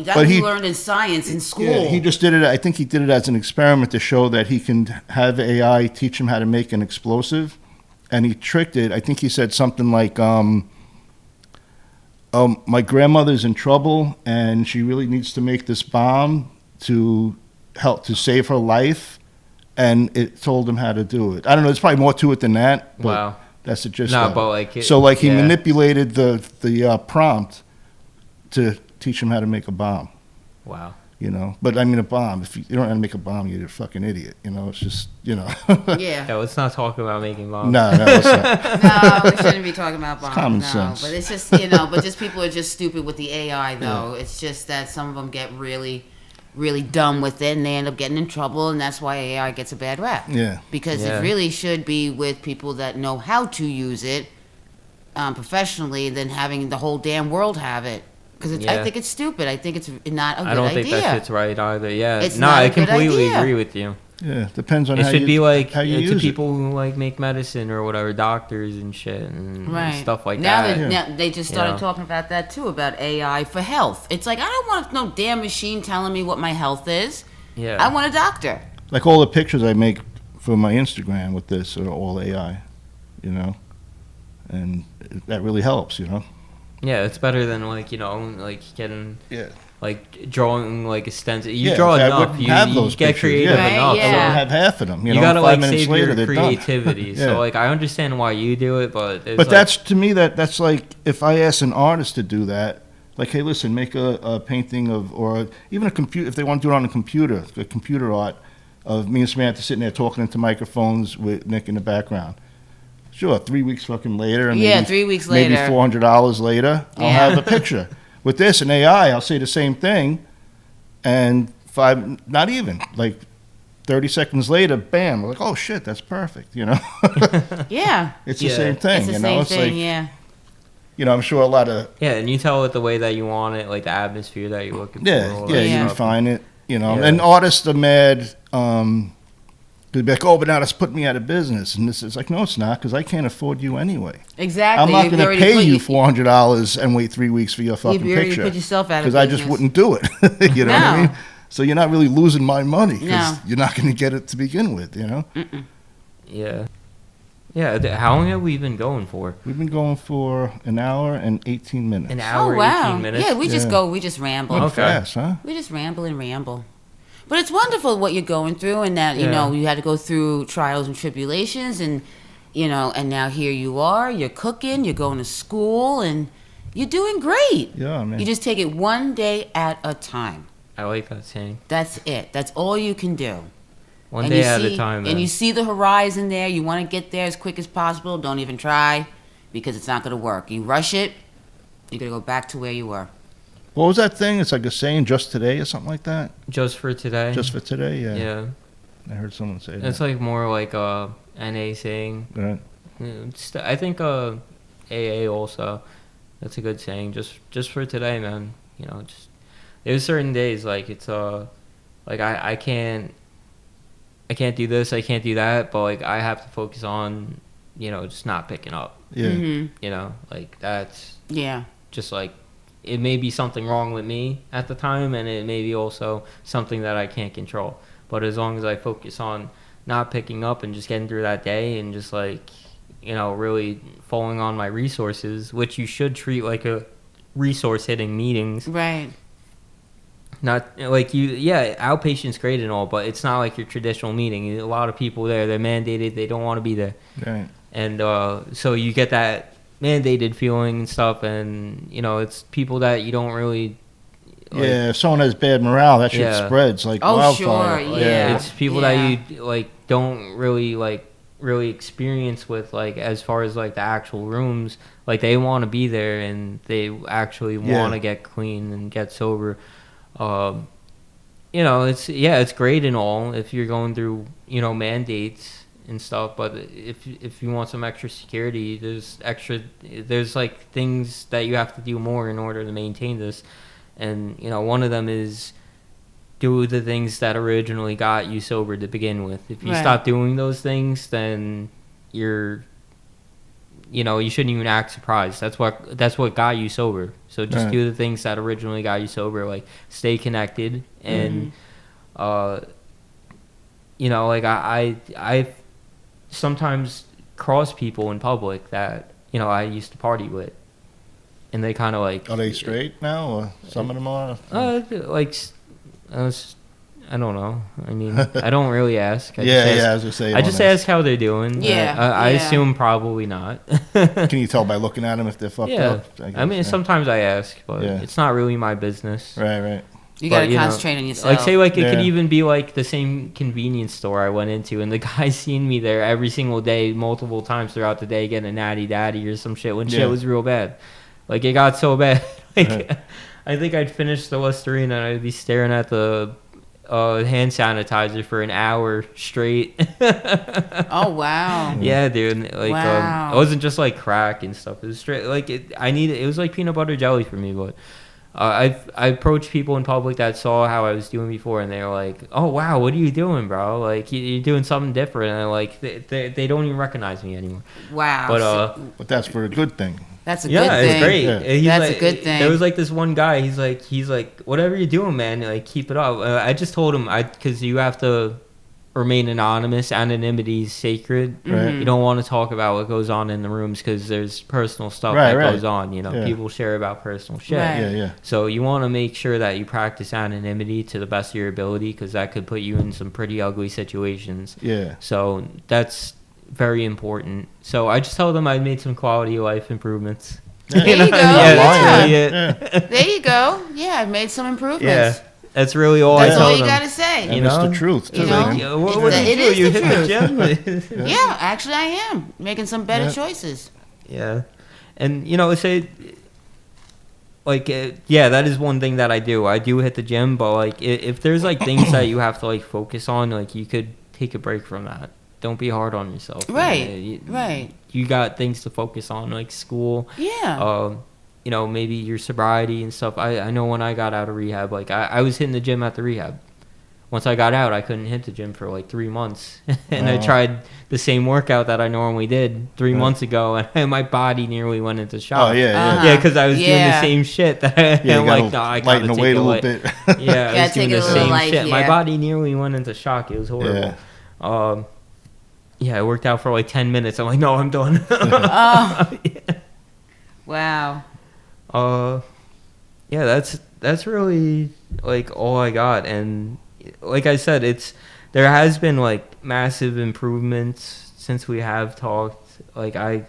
that's what you learned in science in school. Yeah, he just did it. I think he did it as an experiment to show that he can have AI teach him how to make an explosive, and he tricked it. I think he said something like, my grandmother's in trouble, and she really needs to make this bomb to help to save her life, and it told him how to do it. I don't know. There's probably more to it than that. But wow. That's the gist. No, but like he manipulated the prompt to teach him how to make a bomb. Wow. You know, but I mean a bomb. If you don't know how to make a bomb, you're a fucking idiot. You know, it's just Yeah. Let's not talk about making bombs. No, it's not. No, we shouldn't be talking about bombs. It's common sense. But it's just but just people are just stupid with the AI though. Yeah. It's just that some of them get really dumb with it, and they end up getting in trouble, and that's why AI gets a bad rap. Yeah. Because it really should be with people that know how to use it professionally than having the whole damn world have it. Because I think it's stupid. I think it's not a good idea. I don't think that shit's right either. Yeah. It's not I completely agree with you. Yeah, depends on it how should you, be like how you use to people who like make medicine or whatever, doctors and shit and stuff like that. Now they just started talking about that too, about AI for health. It's like I don't want no damn machine telling me what my health is. Yeah, I want a doctor. Like all the pictures I make for my Instagram with this are all AI, you know, and that really helps, you know. Yeah, it's better than like getting like drawing like a stencil. You draw enough, you get creative enough. I wouldn't have half of them. You know, gotta 5 like minutes save later, your creativity. Yeah. So like I understand why you do it, but that's to me that's like if I ask an artist to do that, like, hey, listen, make a painting of, or even a computer, if they want to do it on a computer art of me and Samantha sitting there talking into microphones with Nick in the background. Sure, 3 weeks fucking later, and 3 weeks later, maybe $400 later, I'll have a picture. With this and AI, I'll say the same thing, and not even, like 30 seconds later, bam, we're like, oh shit, that's perfect, you know? Yeah. It's the same thing, it's the you same know? It's thing, like, yeah. You know, I'm sure a lot of... Yeah, and you tell it the way that you want it, like the atmosphere that you're looking for. Yeah, you refine it, you know. Yeah. And artists are mad, they'd be like, oh, but now that's put me out of business. And this is like, no, it's not, because I can't afford you anyway. Exactly. I'm not going to pay you $400 and wait 3 weeks for your fucking picture. Put yourself out of business. Because I just wouldn't do it. You know what I mean? So you're not really losing my money, because you're not going to get it to begin with, you know? Yeah. Yeah, how long have we been going for? We've been going for an hour and 18 minutes. An hour, 18 minutes? Yeah, we just ramble. Okay. Fast, huh? We just ramble and ramble. But it's wonderful what you're going through, and that, you know, you had to go through trials and tribulations, and, you know, and now here you are, you're cooking, you're going to school, and you're doing great. Yeah, man. You just take it one day at a time. I like that saying. That's it. That's all you can do. One day at a time. And you see the horizon there. You want to get there as quick as possible. Don't even try, because it's not going to work. You rush it, you're going to go back to where you were. What was that thing? It's like a saying, just today or something like that? Just for today? Just for today, yeah. Yeah. I heard someone say that. It's like more like a NA saying. Right. I think AA also. That's a good saying. Just for today, man. You know, just there's certain days like it's like I can't do this, I can't do that, but like I have to focus on, you know, just not picking up. Yeah. Mm-hmm. You know, like that's just like it may be something wrong with me at the time, and it may be also something that I can't control. But as long as I focus on not picking up and just getting through that day and just like, you know, really falling on my resources, which you should treat like a resource hitting meetings. Right. Not like outpatient's great and all, but it's not like your traditional meeting. A lot of people there, they're mandated, they don't want to be there. Right. And so you get that mandated feeling and stuff, and you know, it's people that you don't really If someone has bad morale, that shit spreads like wildfire. Sure, yeah. It's people that you like don't really experience with, like, as far as like the actual rooms, like they want to be there and they actually want to get clean and get sober. It's great and all if you're going through, mandates and stuff, but if you want some extra security, there's like things that you have to do more in order to maintain this. And one of them is do the things that originally got you sober to begin with. If you stop doing those things, then you shouldn't even act surprised. That's what got you sober. So just do the things that originally got you sober, like stay connected and I sometimes cross people in public that I used to party with, and they kind of like. Are they straight now, or some of them are? I don't know. I mean, I don't really ask. I was gonna say. I just ask how they're doing. I assume probably not. Can you tell by looking at them if they're fucked up? I mean, sometimes I ask, but it's not really my business. Right. You gotta concentrate on yourself. Like, say, like, it could even be like the same convenience store I went into, and the guy's seen me there every single day, multiple times throughout the day, getting a natty daddy or some shit when shit was real bad. Like, it got so bad. I think I'd finish the Listerine and I'd be staring at the hand sanitizer for an hour straight. Oh wow! Yeah, dude. Like, it wasn't just like crack and stuff. It was straight. Like, it was like peanut butter jelly for me, but. I approached people in public that saw how I was doing before, and they were like, "Oh wow, what are you doing, bro? Like, you're doing something different." And like they don't even recognize me anymore. Wow. But that's for a good thing. That's a good thing. It's great. Yeah. That's a good thing. There was like this one guy. He's like, whatever you're doing, man, like keep it up. I just told him because you have to remain anonymous. Anonymity is sacred. Right. You don't want to talk about what goes on in the rooms because there's personal stuff that goes on. People share about personal shit. Right. So you want to make sure that you practice anonymity to the best of your ability, because that could put you in some pretty ugly situations. Yeah. So that's very important. So I just told them I made some quality of life improvements. There you go. There you go. Yeah, I've made some improvements. Yeah. That's really all That's I tell all you them. gotta say. And it's the truth, too. What do you do? You hit the gym? Yeah, actually I am. Making some better choices. Yeah. And, say, like, that is one thing that I do. I do hit the gym, but, like, if there's, like, things that you have to, like, focus on, like, you could take a break from that. Don't be hard on yourself. Right, right. You got things to focus on, like school. Yeah. Maybe your sobriety and stuff. I know when I got out of rehab, like I was hitting the gym at the rehab. Once I got out, I couldn't hit the gym for like 3 months. And I tried the same workout that I normally did 3 months ago, and my body nearly went into shock. Oh, yeah. Yeah, because I was doing the same shit. That I'm like, no, I gotta lighten the take weight it a little bit. Yeah, I was doing the same shit. Yeah. My body nearly went into shock. It was horrible. I worked out for like 10 minutes. I'm like, no, I'm done. Wow. That's really like all I got. And like I said, there has been like massive improvements since we have talked. I'm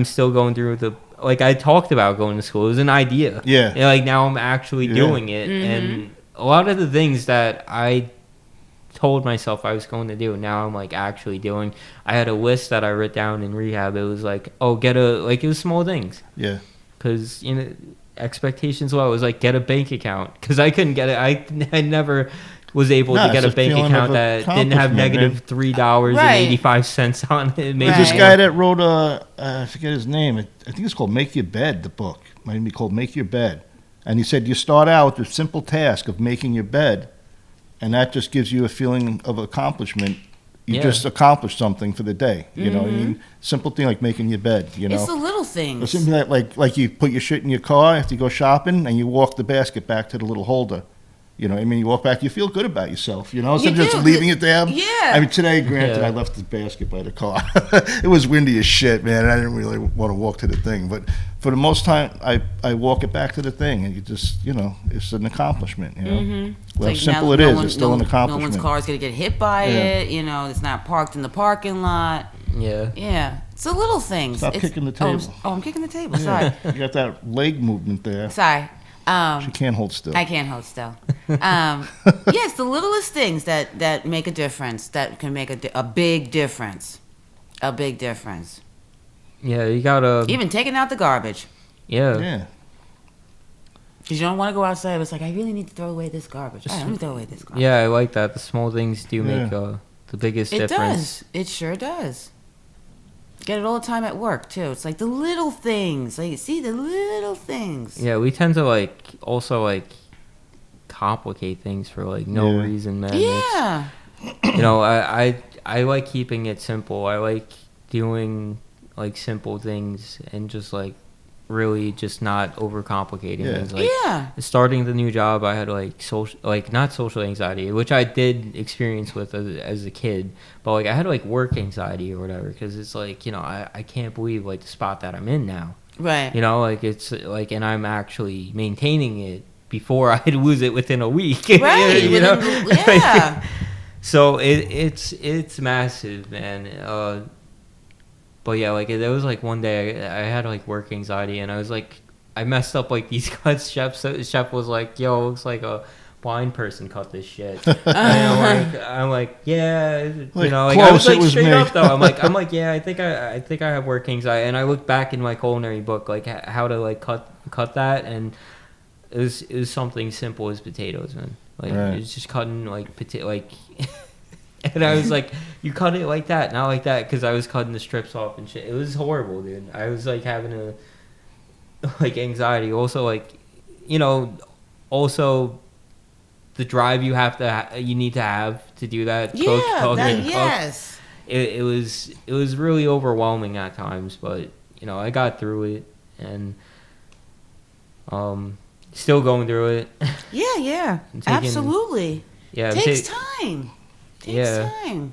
still going through I talked about going to school. It was an idea. Yeah. And, like, now I'm actually doing it. Mm-hmm. And a lot of the things that I told myself I was going to do, now I'm like actually doing. I had a list that I wrote down in rehab. It was like, it was small things. Yeah. Because, expectations low. It was like, get a bank account. Because I couldn't get it. I never was able to get a bank account that didn't have negative $3.85 on it. There's this guy that wrote I forget his name. I think it's called Make Your Bed, the book. It might be called Make Your Bed. And he said you start out with the simple task of making your bed, and that just gives you a feeling of accomplishment. You just accomplished something for the day. You know what I mean? Simple thing like making your bed, It's the little things. Or something like you put your shit in your car after you go shopping, and you walk the basket back to the little holder. You walk back, you feel good about yourself, instead of just leaving it there. Yeah. I mean, today, granted, I left the basket by the car. It was windy as shit, man. I didn't really want to walk to the thing. But for the most time, I walk it back to the thing, and you just, it's an accomplishment, Well, like simple it is, it's still an accomplishment. No one's car is going to get hit by it, it's not parked in the parking lot. Yeah. Yeah, it's the little things. Stop kicking the table. I'm kicking the table. Sorry. You got that leg movement there. Sorry. She can't hold still. I can't hold still. It's the littlest things that make a difference. That can make a big difference. A big difference. Yeah, you gotta Even taking out the garbage. Yeah. Yeah. Because you don't want to go outside. It's like, I really need to throw away this garbage. All right, let me throw away this garbage. Yeah, I like that. The small things do make the biggest It difference. does. It sure does. Get it all the time at work too. It's like the little things. Like, see the little things. Yeah, we tend to also complicate things for no reason, man. Yeah. I like keeping it simple. I like doing simple things and just really just not overcomplicating things. Starting the new job, I had not social anxiety, which I did experience with as a kid, but I had work anxiety or whatever, because it's I can't believe the spot that I'm in now. Right. It's and I'm actually maintaining it before I'd lose it within a week. Right. Yeah. So it's massive, man. But yeah, there was one day I had work anxiety, and I was I messed up these cuts. Chef was like, "Yo, looks like a blind person cut this shit." And I'm like, yeah, I was straight up though. I'm like, yeah, I think I have work anxiety. And I looked back in my culinary book, how to cut that, and it was something simple as potatoes, man. It was just cutting potato And I was like, you cut it like that, not like that, because I was cutting the strips off and shit. It was horrible, dude. I was having anxiety. Also, also the drive you need to have to do that. Yes. It was really overwhelming at times, but I got through it, and still going through it. Yeah. Absolutely. Yeah, takes time. Takes time.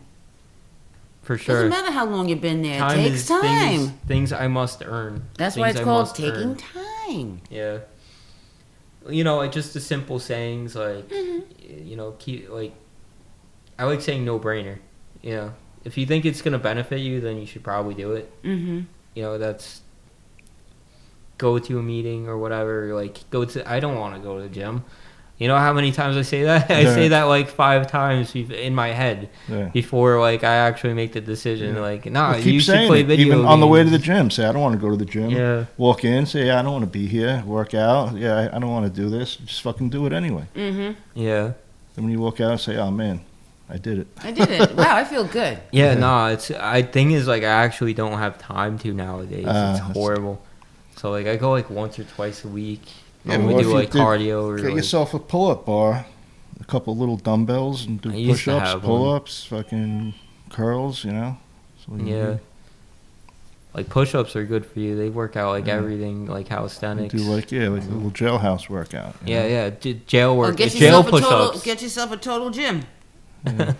For sure. Doesn't matter how long you've been there. It takes time. Things I must earn. That's why it's called taking time. Yeah. Just the simple sayings keep I like saying no brainer. If you think it's gonna benefit you, then you should probably do it. That's go to a meeting or whatever. I don't want to go to the gym. You know how many times I say that? I say that 5 times in my head before I actually make the decision. You should play video even games. on the way to the gym. Say, I don't want to go to the gym. Yeah. Walk in, say, I don't want to be here. Work out. Yeah, I don't want to do this. Just fucking do it anyway. Yeah. Then when you walk out, say, oh man, I did it. I did it. Wow, I feel good. Yeah, no, thing is I actually don't have time to nowadays. It's horrible. So I go once or twice a week. Yeah, we do cardio or get yourself a pull-up bar, a couple little dumbbells, and do push-ups, pull-ups, fucking curls. Yeah. Push-ups are good for you. They work out everything, calisthenics. You do a little jailhouse workout. Yeah. Jail work. Jail push-ups. Get yourself a total gym. Yeah.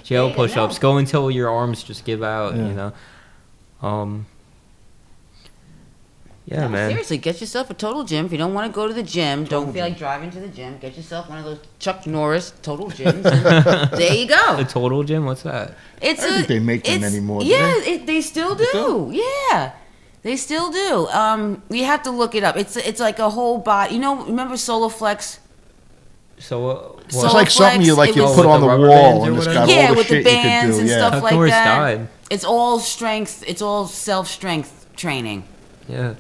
Jail push-ups. Go until your arms just give out. Yeah, man. Seriously, get yourself a total gym. If you don't want to go to the gym, don't feel like driving to the gym, get yourself one of those Chuck Norris total gyms. And there you go. A total gym? What's that? I think they make them anymore. Yeah, they still do. Yeah, they still do. You have to look it up. It's like a whole body. Remember Soloflex? So it's like something you put on the wall, and it's got all the with shit the bands you can do. and stuff like Norris that. Died. It's all strength. It's all self-strength training. Yeah.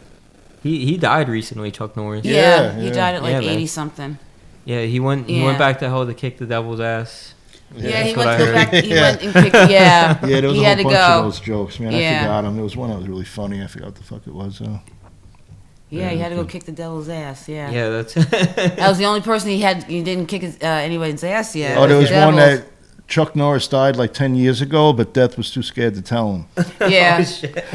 He died recently, Chuck Norris. Yeah. He died at 80 man. something. Yeah, he went back to hell to kick the devil's ass. Yeah, he went to go back. He went and kicked. Yeah, there was he a had whole to bunch go. of those jokes, man. I forgot them. There was one that was really funny. I forgot what the fuck it was. Yeah, he had to go kick the devil's ass. Yeah. Yeah, that's. That was the only person he didn't kick anyone's ass yet. Oh, there was one that Chuck Norris died 10 years ago, but Death was too scared to tell him. Yeah,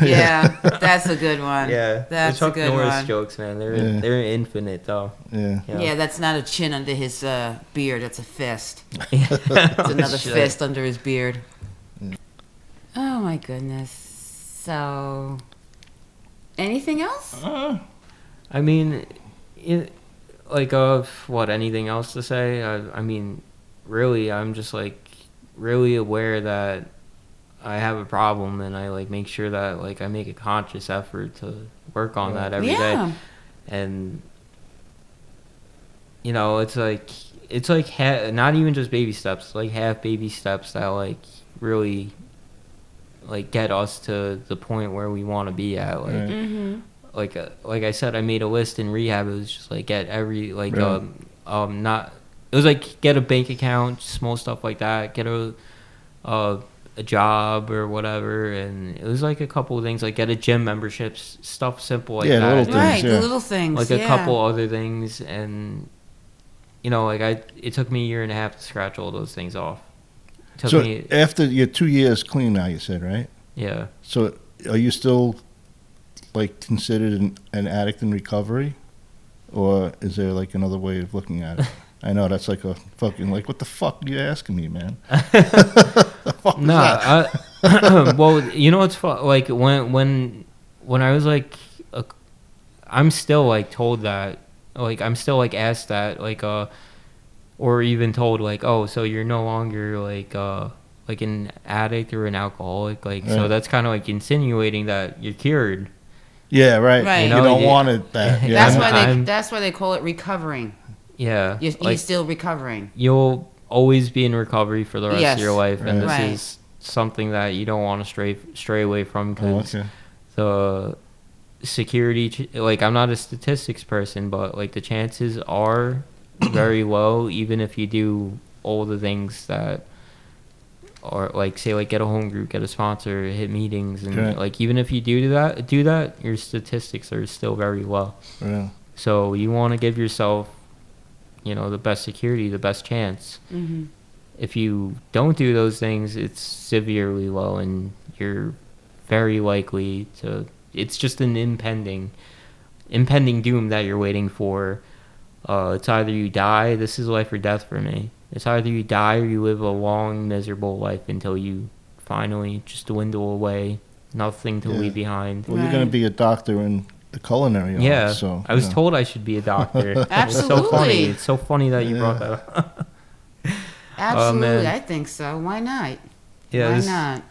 yeah, that's a good one. Yeah, that's the Chuck a good Norris one. jokes, man. They're infinite, though. Yeah. Yeah, that's not a chin under his beard. That's a fist. It's another fist under his beard. Oh my goodness. So, anything else? I mean, anything else to say? I mean, really, I'm just really aware that I have a problem, and I like make sure that like I make a conscious effort to work on that every day. And you know, it's like not even just baby steps, like half baby steps that like really like get us to the point where we want to be at. Like like I said, I made a list in rehab. It was just like get every like not. It was like get a bank account, small stuff like that. Get a job or whatever, and it was like a couple of things, like get a gym membership, stuff simple like that. Little things, right, the little things, like a couple other things, and you know, like it took me a year and a half to scratch all those things off. So after your 2 years clean now, you said, right? Yeah. So are you still like considered an addict in recovery, or is there like another way of looking at it? I know that's like a fucking like, what the fuck are you asking me, man? No, well, you know what's like when I was like, I'm still like told that, like I'm still like asked that, like or even told like, oh, so you're no longer like an addict or an alcoholic, like so that's kind of like insinuating that you're cured. Yeah, right. You know, you don't want it that. Yeah. That's why they call it recovering. Yeah, you're still recovering. You'll always be in recovery for the rest of your life, and this right. is something that you don't want to stray away from, because the security, like I'm not a statistics person, but like the chances are very low, even if you do all the things that are like, say, like get a home group, get a sponsor, hit meetings, and like even if you do that, your statistics are still very low. Yeah. So you want to give yourself, you know, the best security, the best chance. If you don't do those things, it's severely low, and you're very likely to, it's just an impending doom that you're waiting for. It's either you die, this is life or death for me. It's either you die or you live a long, miserable life until you finally just dwindle away, nothing to leave behind. Well, you're going to be a doctor in the culinary art, so I was told I should be a doctor. Absolutely. It's so funny. It's so funny that you brought that up. Absolutely, I think so. Why not? Yeah, why not?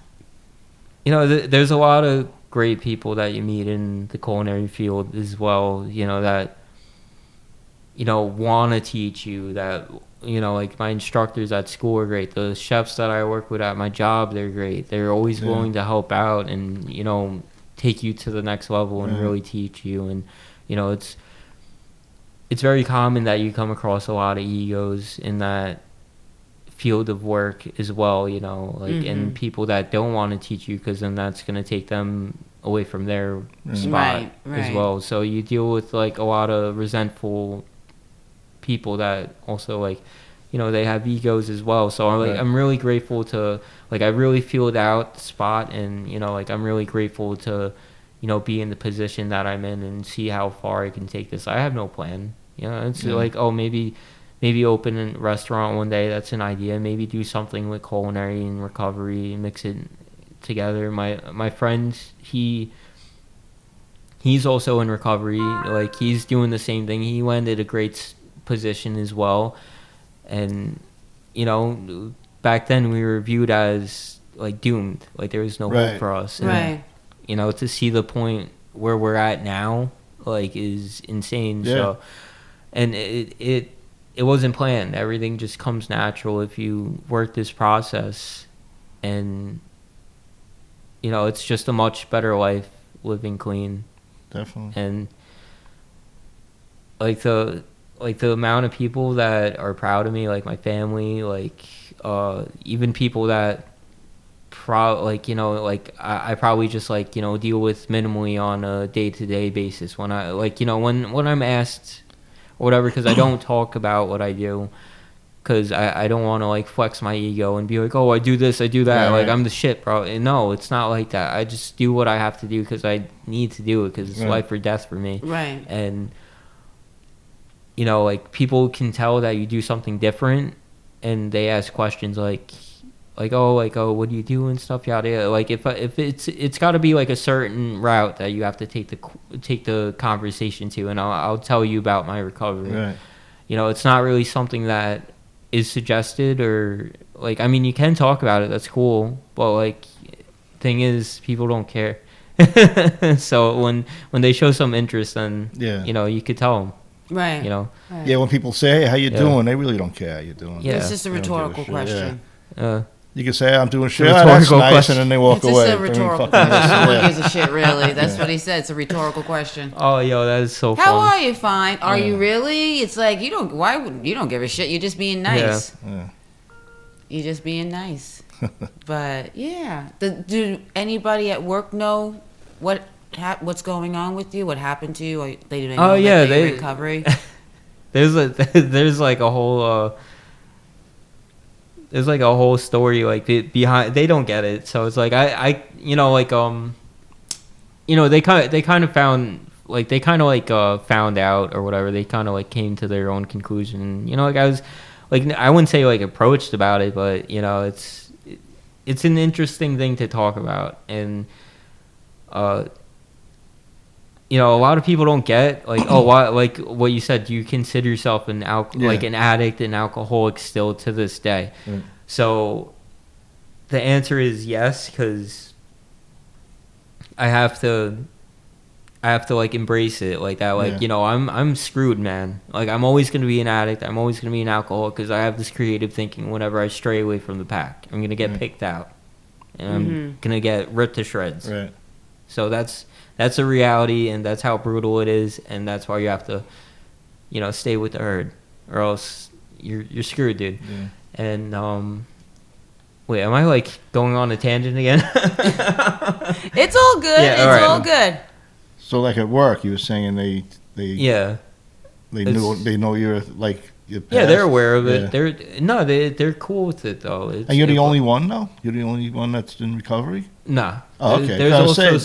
You know, there's a lot of great people that you meet in the culinary field as well, you know, that, you know, want to teach you, that, you know, like my instructors at school are great. The chefs that I work with at my job, they're great. They're always willing to help out and, you know, take you to the next level and really teach you. And, you know, it's very common that you come across a lot of egos in that field of work as well, you know, like, and people that don't want to teach you, because then that's going to take them away from their spot as well. So you deal with like a lot of resentful people that also, like, you know, they have egos as well. So I'm really grateful to, like, I really filled out the spot, and, you know, like, I'm really grateful to, you know, be in the position that I'm in and see how far I can take this. I have no plan, you know. It's like, oh, maybe open a restaurant one day. That's an idea. Maybe do something with culinary and recovery, mix it together. My friend, he's also in recovery. Like, he's doing the same thing. He landed a great position as well. And, you know, back then we were viewed as like doomed. Like, there was no hope for us. And, you know, to see the point where we're at now, like, is insane. So, and it wasn't planned. Everything just comes natural if you work this process. And, you know, it's just a much better life living clean. Definitely. And like the amount of people that are proud of me, like my family, like even people that like, you know, like I probably just, like, you know, deal with minimally on a day-to-day basis when I, like, you know, when I'm asked or whatever, because I don't talk about what I do, because I don't want to, like, flex my ego and be like, oh, I do this, I do that, like, I'm the shit, bro. And no, it's not like that. I just do what I have to do because I need to do it, because it's life or death for me. Right. And, you know, like, people can tell that you do something different, and they ask questions like, oh, what do you do and stuff, yada yada. Like, if it's got to be like a certain route that you have to take the conversation to, and I'll tell you about my recovery. Right. You know, it's not really something that is suggested, or, like, I mean, you can talk about it, that's cool, but, like, thing is, people don't care. So when they show some interest, then you could tell them. Right. Right. Yeah, when people say, "Hey, how you doing?" They really don't care how you doing. Yeah. It's just a rhetorical question. You can say, "I'm doing shit." It's a That's rhetorical nice, question. and then they walk away. It's just a rhetorical question. No one gives a shit, really. That's what he said. It's a rhetorical question. Oh, yo, that is so fun. How are you? Fine. Are you really? It's like you don't. Why would you don't give a shit? You're just being nice. Yeah. You're just being nice. But yeah, do anybody at work know what's going on with you? What happened to you? Or they didn't know that you're in recovery. There's like a whole. There's like a whole story like behind. They don't get it, so it's like they kind of found like they kind of like found out or whatever. They kind of like came to their own conclusion. Like I was like I wouldn't say like approached about it, but it's an interesting thing to talk about, and a lot of people don't get like why, like what you said. Do you consider yourself like an addict and alcoholic still to this day? So the answer is yes, because I have to like embrace it like that. Like I'm screwed, man. Like I'm always gonna be an addict. I'm always gonna be an alcoholic because I have this creative thinking. Whenever I stray away from the pack, I'm gonna get picked out, and I'm gonna get ripped to shreds. Right. So that's a reality, and that's how brutal it is, and that's why you have to, stay with the herd, or else you're screwed, dude. Yeah. And wait, am I like going on a tangent again? It's all good. Yeah, all good. So like at work, you were saying they know you're like your past. Yeah, they're aware of it. Yeah. They're cool with it though. And you're the only one though. You're the only one that's in recovery. Nah. Oh, okay. There's also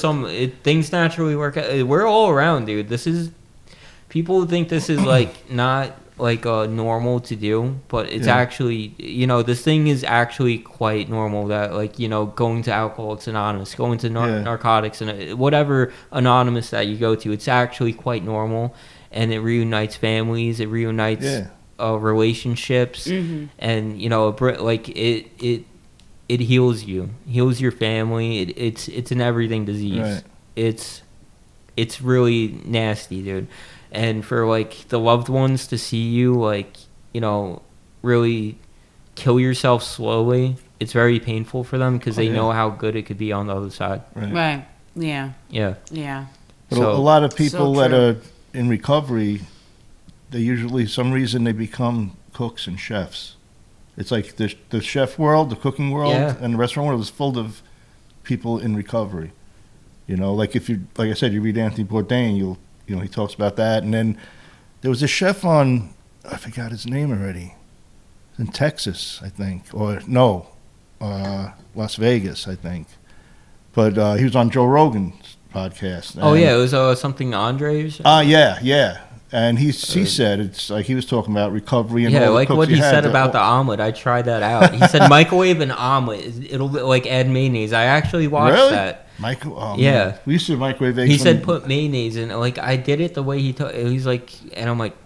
things naturally work out. We're all around, dude. People think this is like not like normal to do, but it's actually, this thing is actually quite normal. That like, going to Alcoholics Anonymous, going to narcotics and whatever anonymous that you go to, it's actually quite normal, and it reunites families. It reunites relationships, and like it heals you, heals your family. It's an everything disease. Right. It's really nasty, dude. And for like the loved ones to see you like, really kill yourself slowly, it's very painful for them because they know how good it could be on the other side. Right. Yeah. But a lot of people that are in recovery, they usually, some reason, they become cooks and chefs. It's like the chef world, the cooking world, and the restaurant world is full of people in recovery. Like like I said, you read Anthony Bourdain, he talks about that. And then there was a chef on, I forgot his name already, in Texas, I think, or no, Las Vegas, I think. But he was on Joe Rogan's podcast. It was something Andre or something? Yeah. And he said it's like he was talking about recovery and all the like cooks what he said had. about the omelet. I tried that out. He said microwave an omelet. It'll like add mayonnaise. I actually watched that. Man. We used to microwave eggs. He said put mayonnaise in. Like I did it the way he's like, and I'm like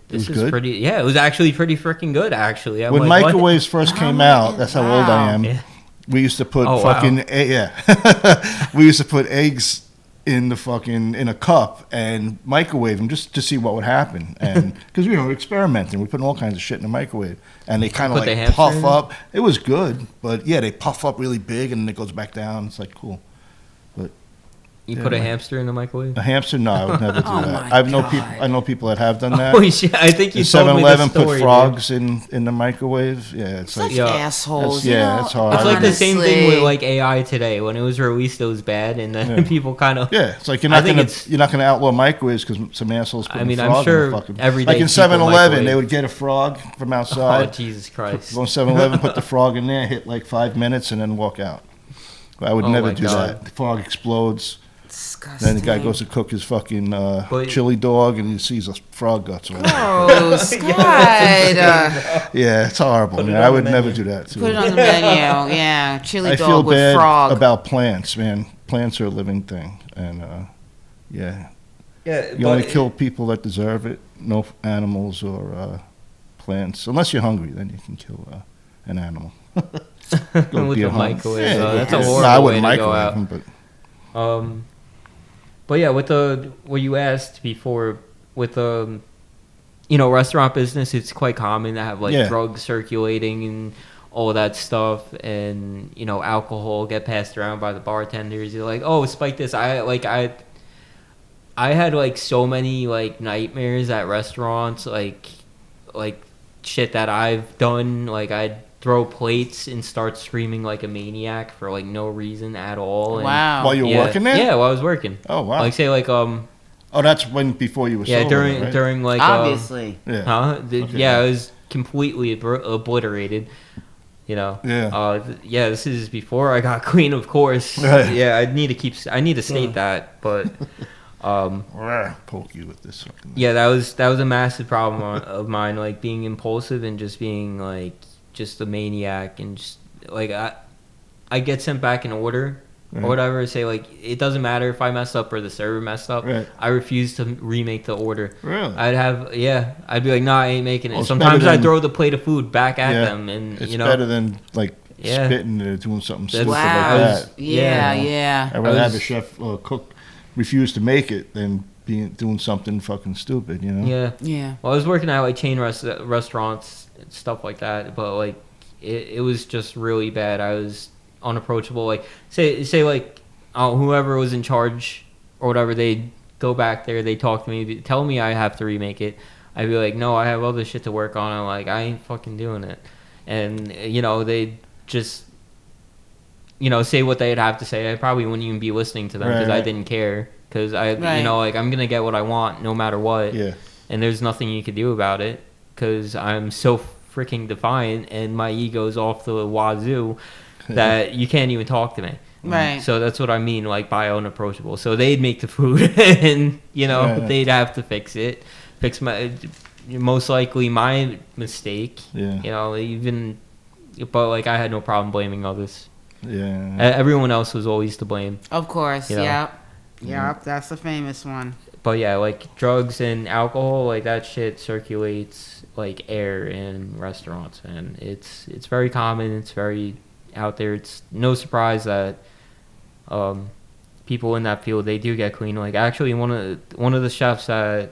this is good? pretty. Yeah, it was actually pretty freaking good. Actually, when microwaves first came out, that's how old I am. Yeah. We used to put we used to put eggs in a cup and microwave them just to see what would happen, and because experimenting, we put all kinds of shit in the microwave, and they kind of like puff up. It was good, but they puff up really big and then it goes back down. It's like cool. But you put a hamster in the microwave? A hamster? No, I would never do that. I know people that have done that. Oh shit! I think you told me this story. 7-Eleven put frogs in the microwave. Yeah, it's such like assholes. It's hard. It's like the same thing with like AI today. When it was released, it was bad, and then people kind of it's like you're not gonna outlaw microwaves because some assholes put a frog I'm sure in the fucking. Every day like in 7-Eleven, they would get a frog from outside. Oh Jesus Christ! Go in 7-Eleven, put the frog in there, hit like 5 minutes, and then walk out. I would never do that. The frog explodes. Disgusting. Then the guy goes to cook his fucking chili dog, and he sees a frog guts. Gross, God. Yeah, it's horrible. Man. I would never do that. Put it on the menu. Yeah, chili dog with bad frog. About plants, man. Plants are a living thing, and you only kill people that deserve it. No animals or plants, unless you're hungry. Then you can kill an animal. Go with be the at home. microwave. Yeah, That's a yeah. horrible No, I way wouldn't to go microwave out. them, but But yeah, with what you asked before, with restaurant business, it's quite common to have like Yeah. drugs circulating and all that stuff, and alcohol get passed around by the bartenders. You're like, oh, spike this. I had like so many like nightmares at restaurants, like shit that I've done. Like I'd throw plates and start screaming like a maniac for like no reason at all. And, Wow. while you were yeah, working there? Yeah, while I was working. Oh, wow. Like say like Oh, that's before you were yeah, sober, right? during like Obviously. Yeah. Okay. Yeah, I was completely obliterated. Yeah. Yeah, this is before I got clean, of course. Right. Yeah, I need to state that, but Poke you with this fucking. yeah, that was a massive problem of mine, like being impulsive and just being like just a maniac, and just like I get sent back an order Right. or whatever, say like it doesn't matter if I messed up or the server messed up. Right. I refuse to remake the order. Really? I'd be like, nah, I ain't making it. Well, it's Sometimes better I than- throw the plate of food back at Yeah. them, and It's better than like Yeah. spitting or doing something That's- stupid Wow. like that. Yeah, Yeah. yeah. I'd rather I have a was- chef cook refuse to make it than doing something fucking stupid, Yeah. Yeah. Well, I was working at like chain restaurants and stuff like that, but like it was just really bad. I was unapproachable. Like say like whoever was in charge or whatever, they'd go back there, they talk to me, tell me I have to remake it. I'd be like, no, I have other shit to work on. I'm like, I ain't fucking doing it. And they just say what they'd have to say. I probably wouldn't even be listening to them because I Right. didn't care, because Right. like I'm gonna get what I want no matter what. Yeah. And there's nothing you could do about it because I'm so freaking defiant and my ego's off the wazoo that you can't even talk to me. Right. So that's what I mean, like by unapproachable. So they'd make the food, and Right. they'd have to fix most likely my mistake. Yeah. But like I had no problem blaming others. Yeah. Everyone else was always to blame. Of course. You know? Yep. Yep. That's the famous one. But yeah, like drugs and alcohol, like that shit circulates like air in restaurants, and it's very common. It's very out there. It's no surprise that people in that field, they do get clean. Like actually, one of the chefs at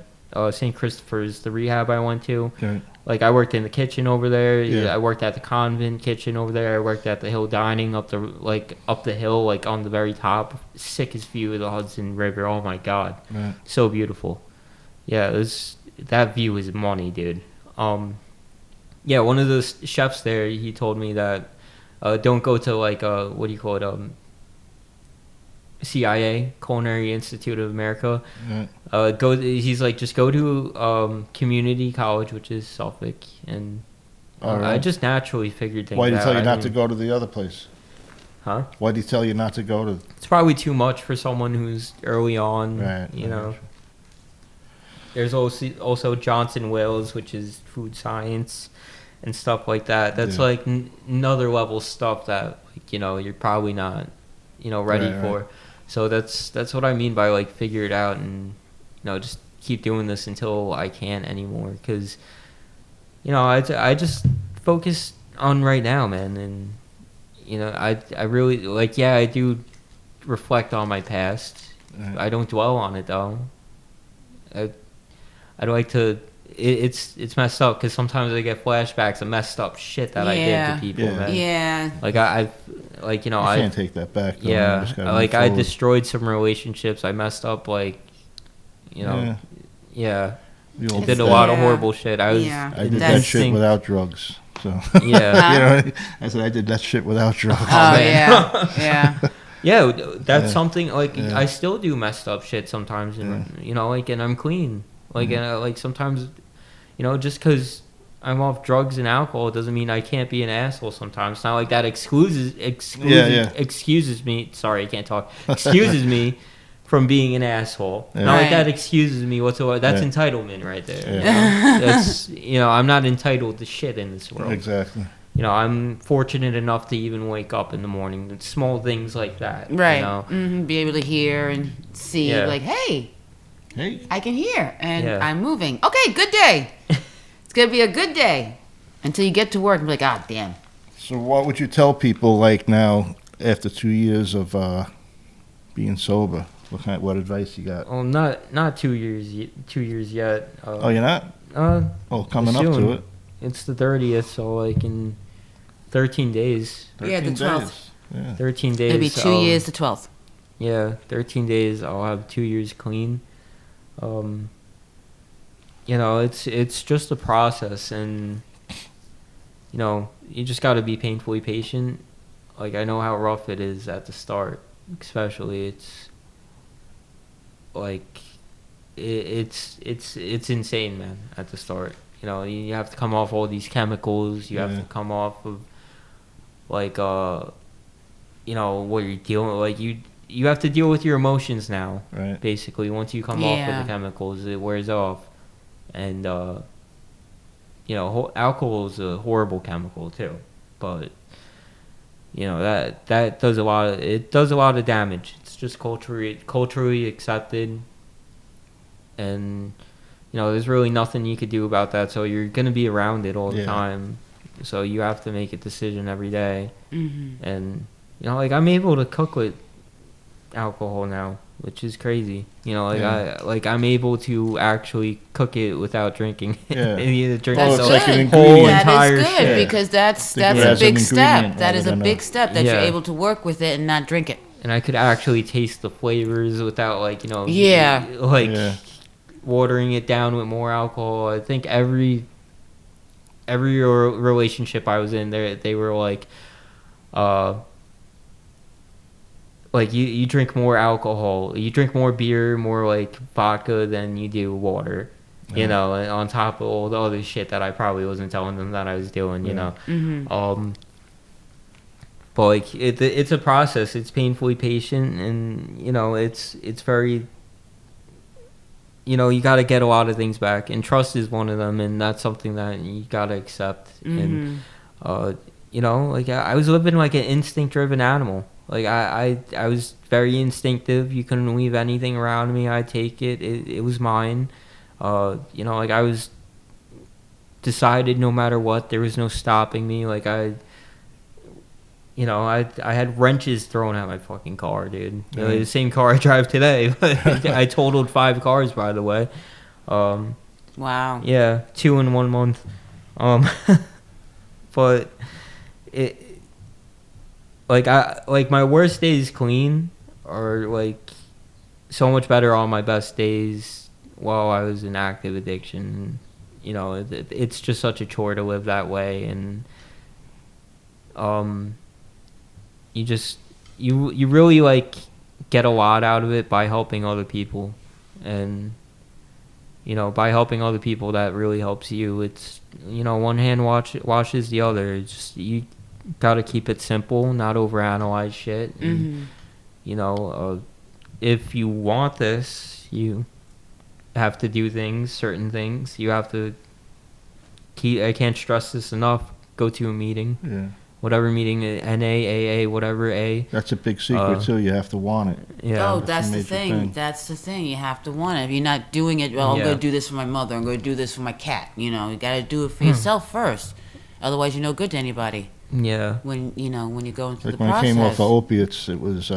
St. Christopher's, the rehab I went to, Okay. like I worked in the kitchen over there. Yeah. I worked at the convent kitchen over there. I worked at the Hill Dining up the hill, like on the very top. Sickest view of the Hudson River. Oh my god, Right. so beautiful. Yeah, that view is money, dude. Yeah, one of the chefs there, he told me that don't go to like what do you call it, CIA, Culinary Institute of America. Right. He's like, just go to community college, which is Suffolk, and All right. I just naturally figured things out. Why did he tell you I not to didn't- go to the other place? Huh? Why did he tell you not to go to? It's probably too much for someone who's early on. Right. You know. There's also Johnson Wales, which is food science and stuff like that. That's Yeah. like another level stuff that you're probably not ready Right, for. right. So that's what I mean by like figure it out, and just keep doing this until I can't anymore, because I just focus on right now, man. And I really like, yeah, I do reflect on my past. Right. I don't dwell on it though. I'd like to. It's messed up because sometimes I get flashbacks of messed up shit that I did Yeah. to people, Yeah. man. Yeah. Like I've like You I can't take that back. Though. You yeah, just gotta like move I forward. destroyed some relationships. I messed up, like Yeah. yeah. The I old did a thing. lot of Yeah. horrible shit. I was Yeah. I did that That's- shit without drugs. So Yeah. you know, I said I did that shit without drugs. Oh, man. yeah. Yeah. Yeah, that's Yeah. something like Yeah. I still do messed up shit sometimes, and and I'm clean. Like and like sometimes, just because I'm off drugs and alcohol doesn't mean I can't be an asshole sometimes. It's not like that excuses me. Sorry, I can't talk. Excuses me from being an asshole. Yeah. Not like Right. that excuses me whatsoever. That's Yeah. entitlement right there. Yeah. That's I'm not entitled to shit in this world. Exactly. I'm fortunate enough to even wake up in the morning. And small things like that. Right. You Be able to hear and see, Yeah. like, hey, Hey. I can hear and Yeah. I'm moving. Okay, good day. It's gonna be a good day until you get to work and be like, ah, damn. So what would you tell people like now after 2 years of being sober? What advice you got? Oh, not 2 years. 2 years yet. Oh, you're not? Coming up soon. to it. It's the 30th, so like in 13 days. 13 Yeah, the 12th. days. Yeah. 13 days. It'll be 2 years the 12th. Yeah, 13 days. I'll have 2 years clean. It's just a process, and you just got to be painfully patient. Like, I know how rough it is at the start, especially. It's like it's insane, man, at the start. You have to come off all these chemicals. You have to come off of like what you're dealing with. Like, you have to deal with your emotions now. Right. Basically, once you come off of the chemicals, it wears off. And alcohol is a horrible chemical too, but that does a lot of damage. It's just culturally accepted, and there's really nothing you could do about that. So you're gonna be around it all the time. So you have to make a decision every day. Mm-hmm. And I'm able to cook with alcohol now, which is crazy. I'm able to actually cook it without drinking. Yeah. That's like good. an ingredient. That is good shit. because that's Think of it a as big an step. ingredient That is a rather than big step that you're Yeah. able to work with it and not drink it. And I could actually taste the flavors without Yeah. watering it down with more alcohol. I think every relationship I was in, they were you drink more alcohol, you drink more beer, more like vodka than you do water. And on top of all the other shit that I probably wasn't telling them that I was doing. Mm-hmm. But it's a process. It's painfully patient, and it's very. You got to get a lot of things back, and trust is one of them, and that's something that you got to accept. Mm-hmm. And I was living like an instinct-driven animal. Like I was very instinctive. You couldn't leave anything around me. I'd take it. It was mine. I was decided no matter what. There was no stopping me. Like I had wrenches thrown at my fucking car, dude. The same car I drive today. I totaled 5 cars, by the way. Wow. Yeah, 2 in 1 month. But my worst days clean are so much better on my best days while I was in active addiction. It's just such a chore to live that way, and you really get a lot out of it by helping other people, and by helping other people, that really helps you. It's one hand washes the other. It's just, you gotta keep it simple, not overanalyze shit. And, if you want this, you have to do certain things. You have to I can't stress this enough. Go to a meeting. Yeah. Whatever meeting, NA, AA, whatever A. That's a big secret too. You have to want it. Yeah. Oh, that's a the major thing. thing. That's the thing. You have to want it. If you're not doing it, well, I'm Yeah. going to do this for my mother. I'm going to do this for my cat. You got to do it for yourself first. Otherwise, you're no good to anybody. Yeah. When you're going through Like the when process. I came off of opiates, it was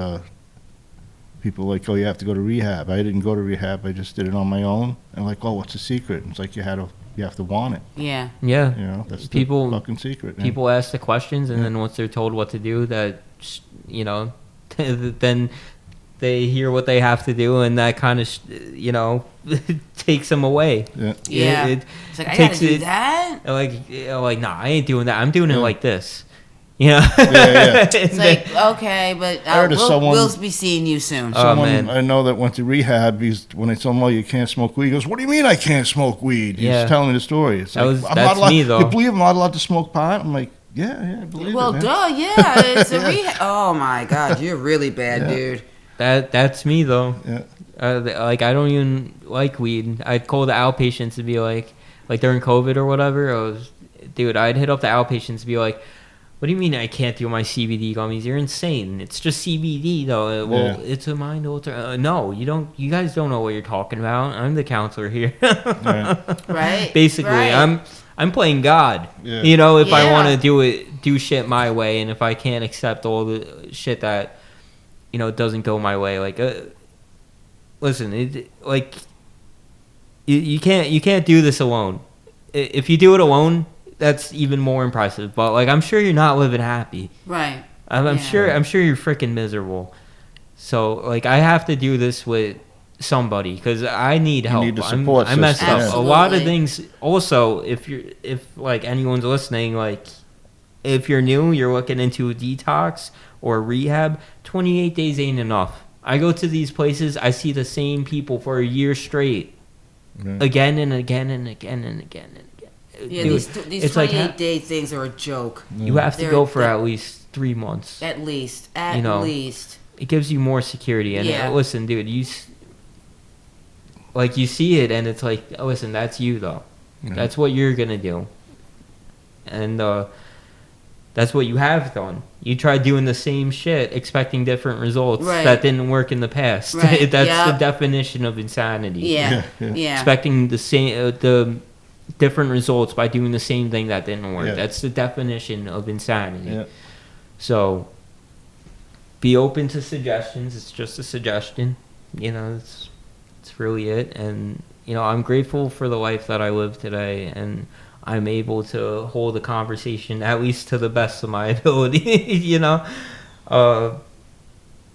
people you have to go to rehab. I didn't go to rehab. I just did it on my own. And what's the secret? It's like you have to want it. Yeah. Yeah. That's People- the fucking secret. Man. People ask the questions, and then once they're told what to do, then they hear what they have to do, and that kind of, takes them away. Yeah. Yeah. It's like, I got to do that? Nah, I ain't doing that. I'm doing it like this. Yeah. It's like, okay, but heard of someone- we'll be seeing you soon. Someone man. I know that went to rehab. When they told him, you can't smoke weed, he goes, "What do you mean I can't smoke weed?" He's Yeah. telling me the story. It's That's I'm not allowed, me, though. You believe I'm not allowed to smoke pot? I'm like, yeah, I believe Well, it, man. duh, yeah. It's a rehab. Oh, my God. You're really bad, Yeah. dude. That's me, though. Yeah. I don't even like weed. I'd call the outpatients to be like during COVID or whatever. I'd hit up the outpatients to be like, "What do you mean I can't do my CBD gummies? You're insane. It's just CBD, though." Well, it's a mind alter. No, you don't. You guys don't know what you're talking about. I'm the counselor here. Right. Right. Basically, right. I'm playing God. Yeah. You know, if I Yeah. want to do shit my way, and if I can't accept all the shit that, you know, doesn't go my way, like, listen, you can't do this alone. If you do it alone, that's even more impressive. But like, I'm sure you're not living happy. Right. I'm Yeah. sure you're freaking miserable. So like, I have to do this with somebody because I need help. need the support I messed system. up Absolutely. a lot of things. Also, if like anyone's listening, like if you're new, you're looking into a detox or rehab, 28 days ain't enough. I go to these places, I see the same people for a year straight, again and again and again and again and again. Yeah, Dude, these it's like 28-day things are a joke. you have to They're- go for they're- at least 3 months. At least. You know. Least. It gives you more security. And Yeah. listen, dude, you see it, and it's like, listen, that's you though. Yeah. That's what you're gonna do, and that's what you have done. You tried doing the same shit, expecting different results. Right. That didn't work in the past. Right. That's the Yep. definition of insanity. Yeah. Yeah, yeah. Yeah. Expecting the same, the different results by doing the same thing that didn't work. Yeah. That's the definition of insanity. Yeah. So, be open to suggestions. It's just a suggestion. You know, it's really it. And, you know, I'm grateful for the life that I live today. And I'm able to hold a conversation, at least to the best of my ability, you know?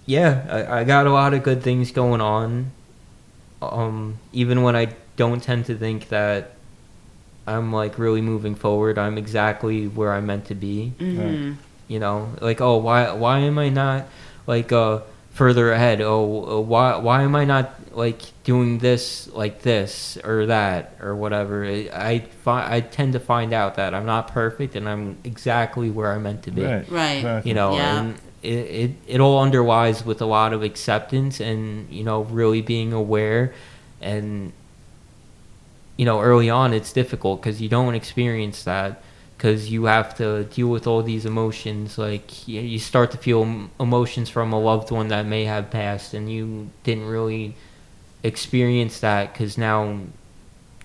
Yeah, I got a lot of good things going on. Even when I don't tend to think that I'm, like, really moving forward, I'm exactly where I'm meant to be. Mm-hmm. You know, like, oh, why am I not like further ahead? Oh, why am I not like doing this like this or that or whatever? I tend to find out that I'm not perfect and I'm exactly where I'm meant to be. Right. You know, Yeah. and it all underlies with a lot of acceptance and, you know, really being aware. And, you know, early on it's difficult because you don't experience that. Because you have to deal with all these emotions. Like, you start to feel emotions from a loved one that may have passed, and you didn't really experience that because now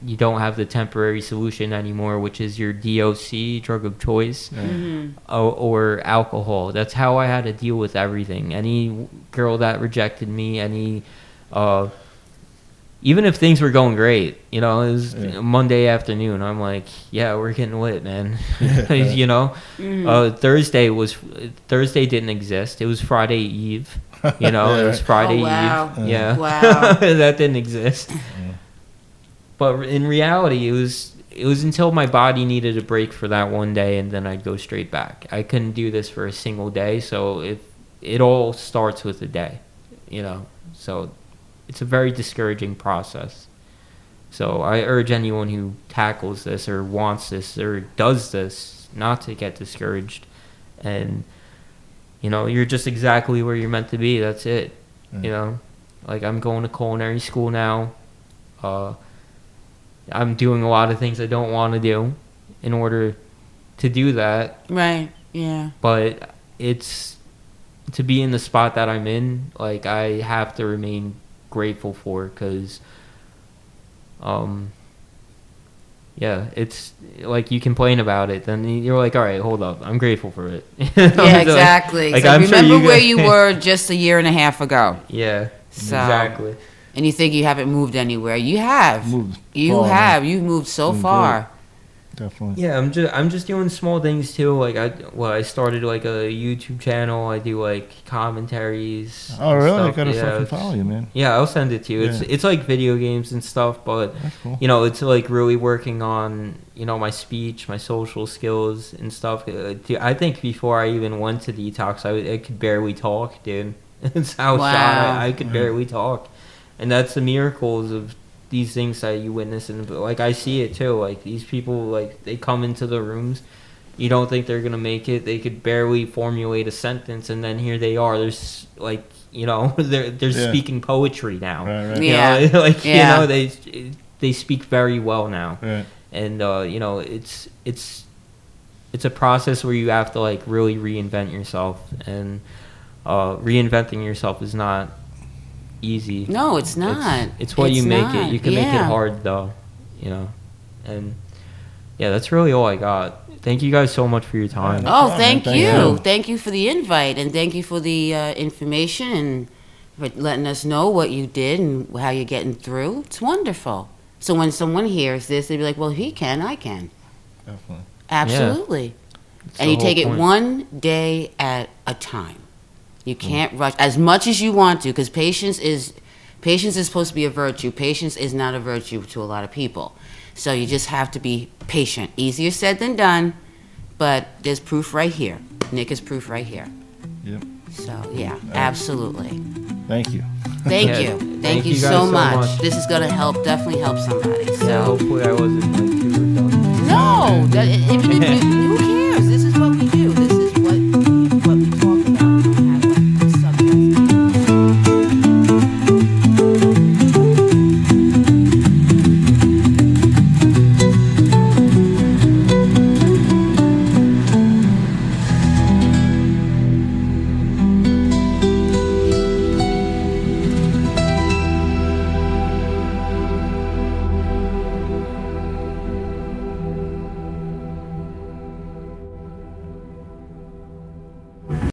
you don't have the temporary solution anymore, which is your DOC, drug of choice, or alcohol. That's how I had to deal with everything. Any girl that rejected me, even if things were going great, you know, it was Monday afternoon. I'm like, yeah, we're getting lit, man. You know, Thursday didn't exist. It was Friday Eve. You know, it was Friday wow. Eve. Yeah, Wow. that didn't exist. But in reality, it was until my body needed a break for that one day, and then I'd go straight back. I couldn't do this for a single day, so it all starts with a day, you know. So it's a very discouraging process. So I urge anyone who tackles this or wants this or does this not to get discouraged. And, you know, you're just exactly where you're meant to be. That's it. You know, like, I'm going to culinary school now. I'm doing a lot of things I don't want to do in order to do that. Right. Yeah. But it's to be in the spot that I'm in, like, I have to remain grateful for, because yeah, it's like, you complain about it, then you're like, all right, hold up, I'm grateful for it. Yeah, exactly. Like, So I'm sure remember you where guys- you were just a year and a half ago. Yeah, So- exactly. And you think you haven't moved anywhere. You have. Moved You far, have. man. You've moved so Moved far. Definitely. Yeah, I'm just doing small things too. Like, I started like a YouTube channel. I do like commentaries. Oh, and really? I stuff. gotta Yeah, fucking it's- follow you, man. Yeah, I'll send it to you. Yeah. It's like video games and stuff, but That's cool. you know, it's like really working on, you know, my speech, my social skills and stuff. I think before I even went to detox, I could barely talk, dude. That's how Wow. shot I could barely talk, and that's the miracles of these things that you witness. And like, I see it too. Like, these people, like, they come into the rooms, you don't think they're gonna make it. They could barely formulate a sentence, and then here they are. There's like, you know, they're Yeah. speaking poetry now. Right, right. You Yeah. know, like, Yeah. you know, they speak very well now. Right. And you know, it's a process where you have to, like, really reinvent yourself, and reinventing yourself is not easy. No, it's not. It's what you make not. it. You can make it Yeah. hard though, you know. And Yeah, that's really all I got. Thank you guys so much for your time. Oh, problem, thank man. you. Thank you. Thank you for the invite, and thank you for the information and for letting us know what you did and how you're getting through. It's wonderful. So when someone hears this, they'll be like, well, he can, I can. Definitely. Absolutely. That's And the you take whole it point. one day at a time. You can't rush as much as you want to, because patience is supposed to be a virtue. Patience is not a virtue to a lot of people. So you just have to be patient. Easier said than done, but there's proof right here. Nick is proof right here. Yep. So yeah, absolutely. Thank you. Thank Yeah, you. Thank you guys so much. This is gonna definitely help somebody. Yeah, So hopefully I wasn't like too redundant. no, even if you can't.